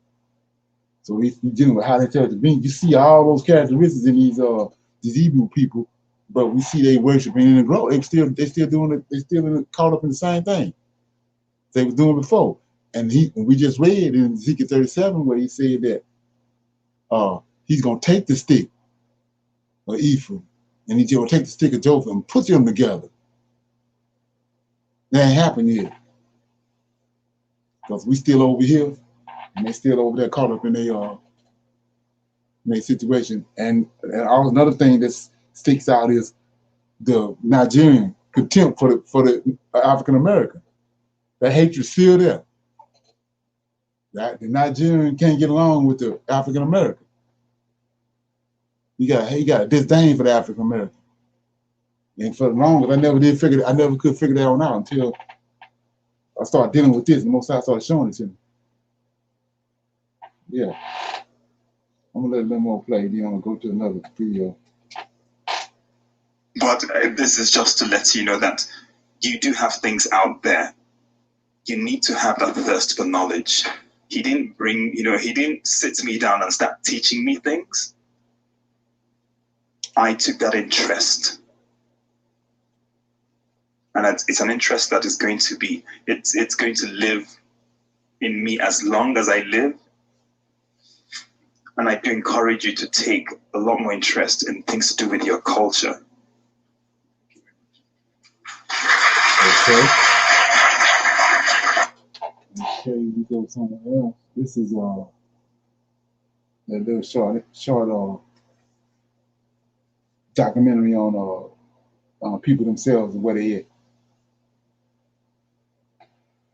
So we dealing with highly intelligent beings. You see all those characteristics in these Hebrew people, but we see they worshiping in the grove. They still doing it. They still caught up in the same thing they was doing before. And we just read in Ezekiel 37 where he said that he's gonna take the stick of Ephraim and he's gonna take the stick of Joseph and put them together. That ain't happened yet. Because we still over here and they still over there caught up in their in a situation. And another thing that sticks out is the Nigerian contempt for the African American. That hatred's still there. That the Nigerian can't get along with the African American. He got a disdain for the African American. And for the longest, I never could figure that one out until I started dealing with this. And most I started showing it to me. Yeah. I'm gonna let them more play. Then I'm gonna go to another video. But this is just to let you know that you do have things out there. You need to have that thirst for knowledge. He didn't sit me down and start teaching me things. I took that interest. And it's an interest that is going to be, it's going to live in me as long as I live. And I do encourage you to take a lot more interest in things to do with your culture. Okay. Okay, we go somewhere else. This is a little short documentary on people themselves and where they at.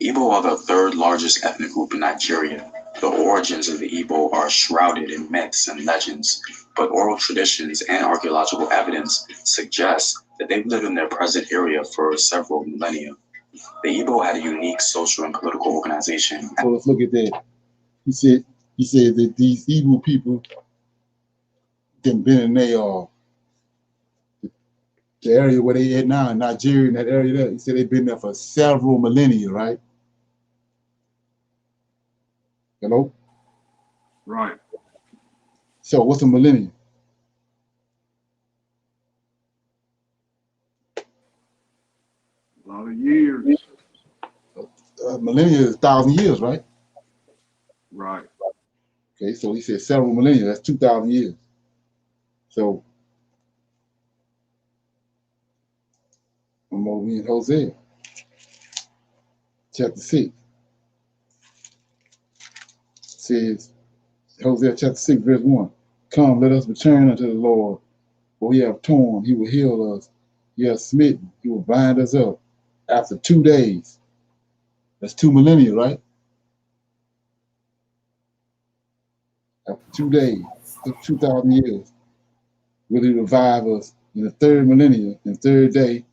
Igbo are the third largest ethnic group in Nigeria. The origins of the Igbo are shrouded in myths and legends, but oral traditions and archaeological evidence suggest that they've lived in their present area for several millennia. The Igbo had a unique social and political organization. So let's look at that. He said that these Igbo people been in the area where they at now in Nigeria, in that area there. He said they've been there for several millennia, right? Hello? Right. So what's a millennium? A lot of years. Millennia is 1,000 years, right? Right. Okay, so he said several millennia, that's 2,000 years. So I'm over in Hosea, chapter 6. Says, Hosea chapter 6, verse 1. Come, let us return unto the Lord, for we have torn, he will heal us. He has smitten, he will bind us up. After 2 days, that's 2 millennia, right? After 2 days, 2,000 years, will he revive us in the third millennium, in the third day,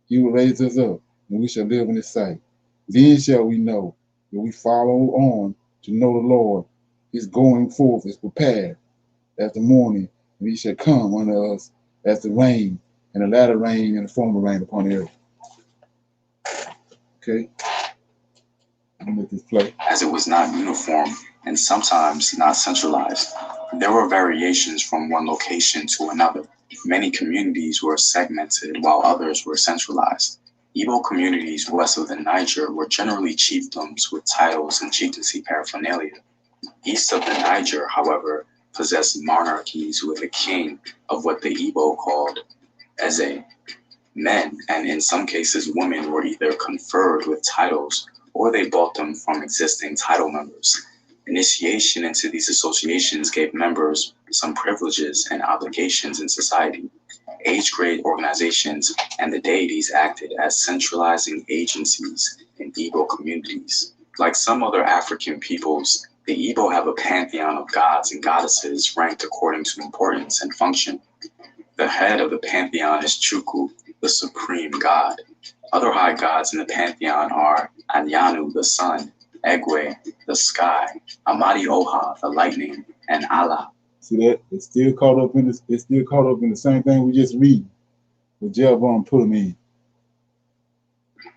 he will raise us up, and we shall live in his sight. Then shall we know that we follow on to know the Lord. His going forth is prepared as the morning, and he shall come unto us as the rain, and the latter rain and the former rain upon the earth. Okay. I'm let this play. As it was not uniform and sometimes not centralized, there were variations from one location to another. Many communities were segmented while others were centralized. Igbo communities west of the Niger were generally chiefdoms with titles and chieftaincy paraphernalia. East of the Niger, however, possessed monarchies with a king of what the Igbo called Eze. Men, and in some cases women, were either conferred with titles or they bought them from existing title members. Initiation into these associations gave members some privileges and obligations in society. Age-grade organizations and the deities acted as centralizing agencies in Igbo communities. Like some other African peoples, the Igbo have a pantheon of gods and goddesses ranked according to importance and function. The head of the pantheon is Chukwu, the supreme god. Other high gods in the pantheon are Anyanu, the sun, Egwe, the sky, Amadi Oha, the lightning, and Allah. See that? It's still caught up in the same thing we just read. But Jeroboam put them in.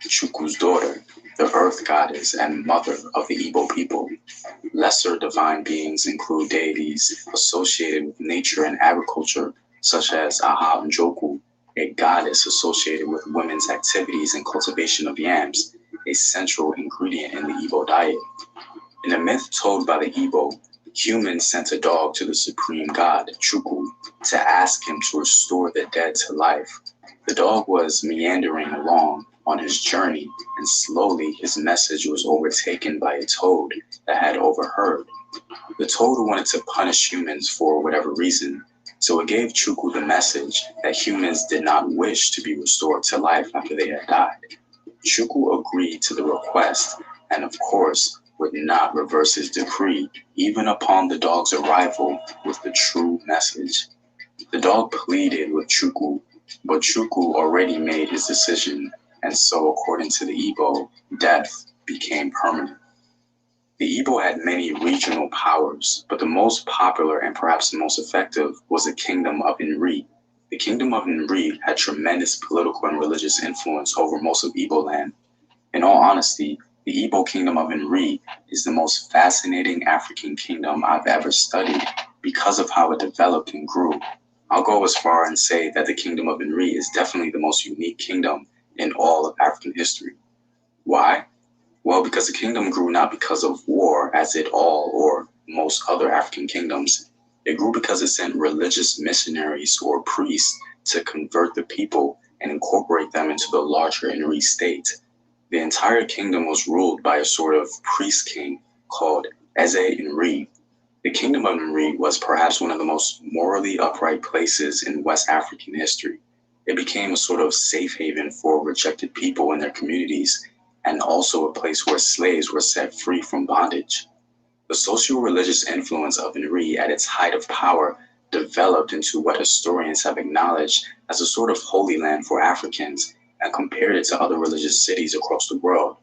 Chukwu's daughter, the earth goddess and mother of the Igbo people. Lesser divine beings include deities associated with nature and agriculture, such as Aha Njoku, a goddess associated with women's activities and cultivation of yams, a central ingredient in the Igbo diet. In a myth told by the Igbo, humans sent a dog to the supreme god, Chukwu, to ask him to restore the dead to life. The dog was meandering along, on his journey, and slowly his message was overtaken by a toad that had overheard. The toad wanted to punish humans for whatever reason, so it gave Chukwu the message that humans did not wish to be restored to life after they had died. Chukwu agreed to the request and, of course, would not reverse his decree even upon the dog's arrival with the true message. The dog pleaded with Chukwu, but Chukwu already made his decision, and so, according to the Igbo, death became permanent. The Igbo had many regional powers, but the most popular and perhaps the most effective was the Kingdom of Nri. The Kingdom of Nri had tremendous political and religious influence over most of Igbo land. In all honesty, the Igbo Kingdom of Nri is the most fascinating African kingdom I've ever studied because of how it developed and grew. I'll go as far and say that the Kingdom of Nri is definitely the most unique kingdom in all of African history. Why? Well, because the kingdom grew not because of war, as it all or most other African kingdoms. It grew because it sent religious missionaries or priests to convert the people and incorporate them into the larger Nri state. The entire kingdom was ruled by a sort of priest king called Eze Nri. The Kingdom of Nri was perhaps one of the most morally upright places in West African history. It became a sort of safe haven for rejected people in their communities, and also a place where slaves were set free from bondage. The socio-religious influence of Nri at its height of power developed into what historians have acknowledged as a sort of holy land for Africans and compared it to other religious cities across the world.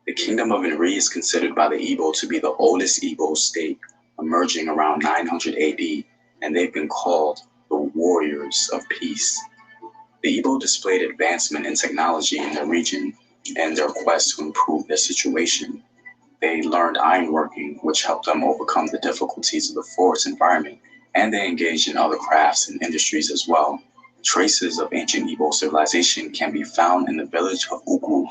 The Kingdom of Nri is considered by the Igbo to be the oldest Igbo state, emerging around 900 AD, and they've been called the Warriors of Peace. The Igbo displayed advancement in technology in their region and their quest to improve their situation. They learned ironworking, which helped them overcome the difficulties of the forest environment, and they engaged in other crafts and industries as well. Traces of ancient Igbo civilization can be found in the village of Uku.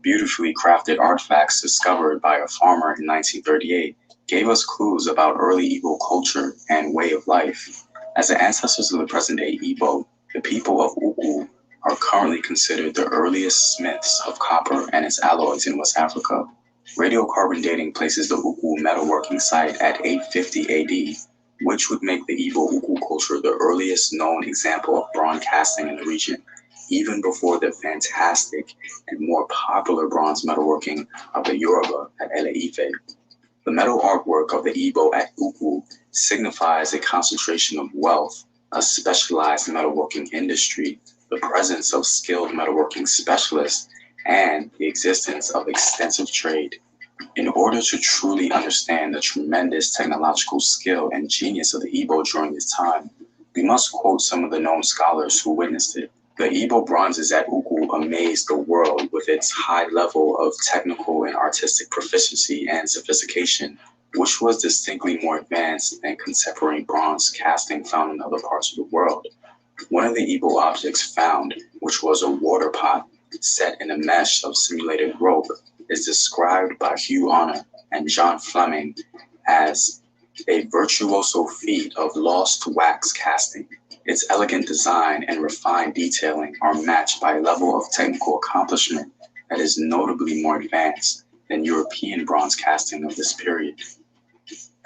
Beautifully crafted artifacts discovered by a farmer in 1938 gave us clues about early Igbo culture and way of life. As the ancestors of the present-day Igbo, the people of Uku are currently considered the earliest smiths of copper and its alloys in West Africa. Radiocarbon dating places the Uku metalworking site at 850 AD, which would make the Igbo Uku culture the earliest known example of bronze casting in the region, even before the fantastic and more popular bronze metalworking of the Yoruba at Ele-Ife. The metal artwork of the Igbo at Uku signifies a concentration of wealth, a specialized metalworking industry, the presence of skilled metalworking specialists, and the existence of extensive trade. In order to truly understand the tremendous technological skill and genius of the Igbo during this time, we must quote some of the known scholars who witnessed it. The Igbo bronzes at Uku amazed the world with its high level of technical and artistic proficiency and sophistication, which was distinctly more advanced than contemporary bronze casting found in other parts of the world. One of the Igbo objects found, which was a water pot set in a mesh of simulated rope, is described by Hugh Honor and John Fleming as a virtuoso feat of lost wax casting. Its elegant design and refined detailing are matched by a level of technical accomplishment that is notably more advanced than European bronze casting of this period.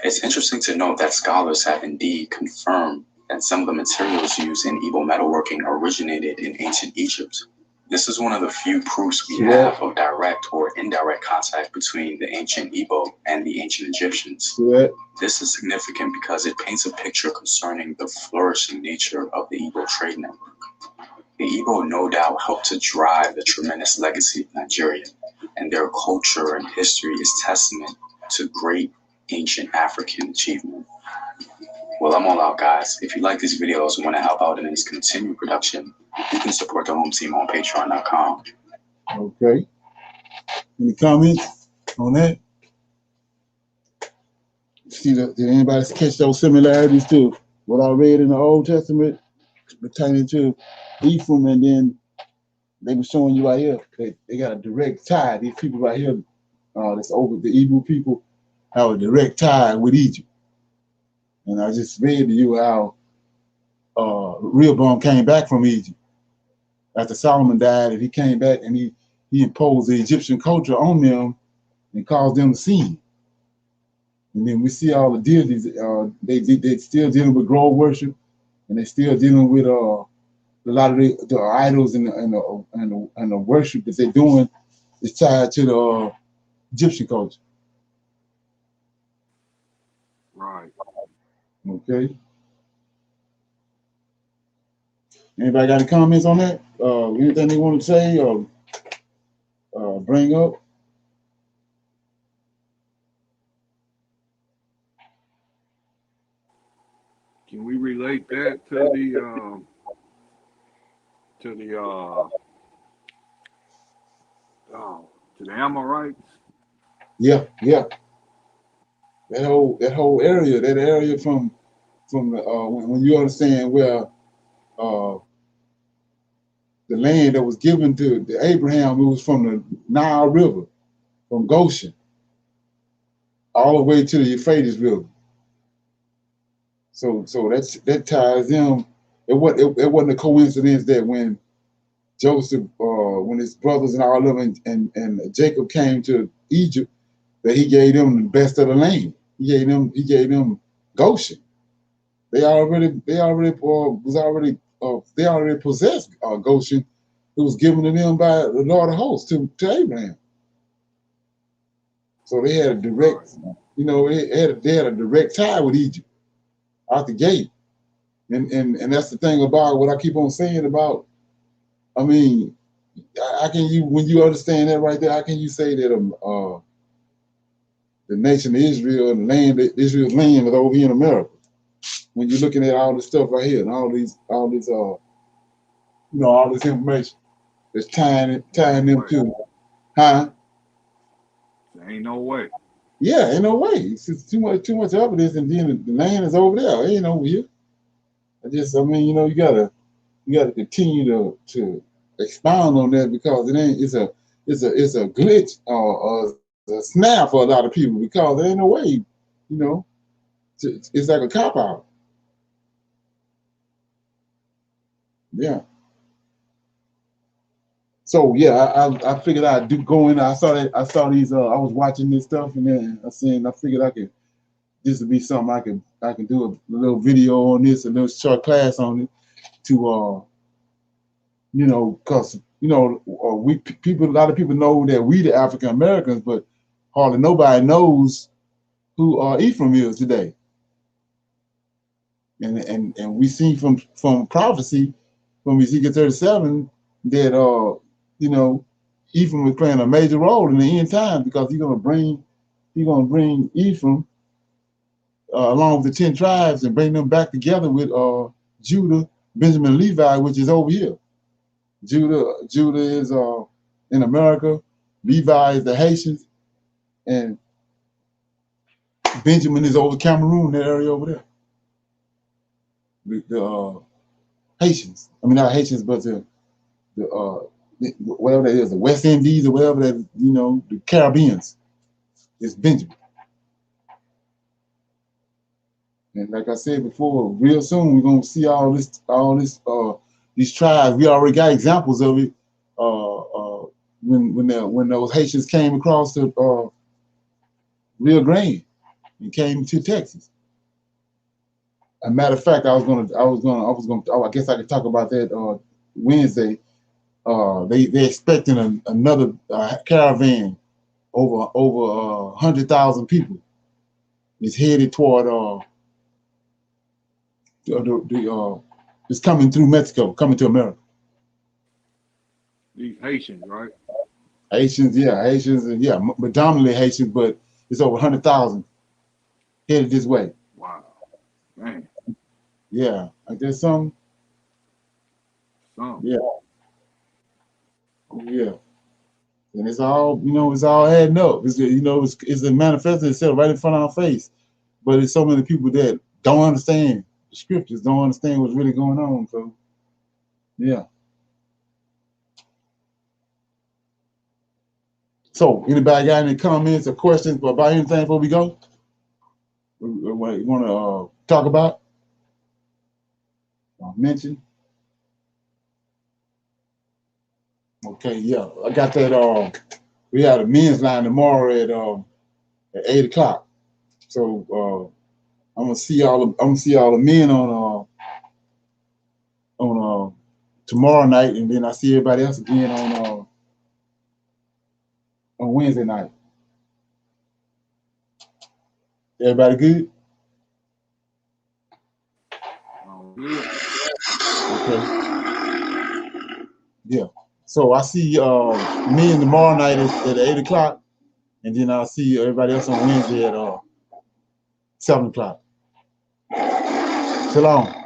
It's interesting to note that scholars have indeed confirmed that some of the materials used in Igbo metalworking originated in ancient Egypt. This is one of the few proofs we have of direct or indirect contact between the ancient Igbo and the ancient Egyptians. This is significant because it paints a picture concerning the flourishing nature of the Igbo trade network. The Igbo no doubt helped to drive the tremendous legacy of Nigeria, and their culture and history is testament to great ancient African achievement. Well, I'm all out, guys. If you like these videos and want to help out in its continued production, you can support the home team on patreon.com. Okay. Any comments on that? See, did anybody catch those similarities to what I read in the Old Testament pertaining to Ephraim, and then they were showing you right here, they got a direct tie. These people right here, that's over the Hebrew people, have a direct tie with Egypt. And I just read to you how Rehoboam came back from Egypt after Solomon died, and he came back and he he imposed the Egyptian culture on them and caused them to sin. And then we see all the deities. They still dealing with grove worship, and they still dealing with a lot of the idols and the worship that they're doing is tied to the Egyptian culture. Right. Okay. Anybody got any comments on that? Anything they want to say or bring up? Can we relate that to the to the Amorites? Yeah, yeah. That whole area from when you understand where uh, the land that was given to Abraham, it was from the Nile River, from Goshen, all the way to the Euphrates River. So that ties them. It wasn't a coincidence that when Joseph, when his brothers and all of them and Jacob came to Egypt, that he gave them the best of the land. He gave them Goshen. They already possessed Goshen. It was given to them by the Lord of hosts to Abraham. So they had a direct, they had a direct tie with Egypt out the gate. And that's the thing about what I keep on saying about, I mean, how can you, when you understand that right there, how can you say that the nation of Israel and Israel's land is over here in America? When you're looking at all this stuff right here and all this all this information that's tying them to, huh? There ain't no way. Yeah, ain't no way. It's just too much evidence, and then the land is over there. It ain't over here. I mean, you gotta continue to expound on that because it ain't. It's a glitch or a snap for a lot of people because there ain't no way. It's like a cop out. Yeah. So yeah, I figured I'd go in. I saw these. I was watching this stuff, and then I figured this would be something I can do a little video on this, a little short class on it to because a lot of people know that we the African Americans, but hardly nobody knows who Ephraim is today. And we see from prophecy from Ezekiel 37 that Ephraim is playing a major role in the end time because he's gonna bring Ephraim along with the 10 tribes and bring them back together with Judah, Benjamin, Levi, which is over here. Judah is in America, Levi is the Haitians, and Benjamin is over Cameroon, that area over there. The Haitians, I mean not Haitians, but the whatever that is, the West Indies or whatever that, the Caribbeans, is Benjamin. And like I said before, real soon we're gonna see all this these tribes. We already got examples of it when those Haitians came across the Rio Grande and came to Texas. A matter of fact, I guess I could talk about that Wednesday. They expecting another caravan over 100,000 people is headed toward it's coming through Mexico, coming to America. These Haitians, right? Haitians, yeah, predominantly Haitians, but it's over 100,000 headed this way. Wow, man. Yeah, I guess some. Yeah, yeah, and it's all it's all adding up. It's manifesting itself right in front of our face. But it's so many people that don't understand the scriptures, don't understand what's really going on. So, yeah. So, anybody got any comments or questions about anything before we go? You want to talk about or mention? Okay, yeah. I got that we had a men's line tomorrow at 8 o'clock. So I'm gonna see all the men on tomorrow night, and then I see everybody else again on Wednesday night. Everybody good? Good. Okay. Yeah. So I see men tomorrow night at 8 o'clock, and then I'll see everybody else on Wednesday at 7 o'clock. Shalom.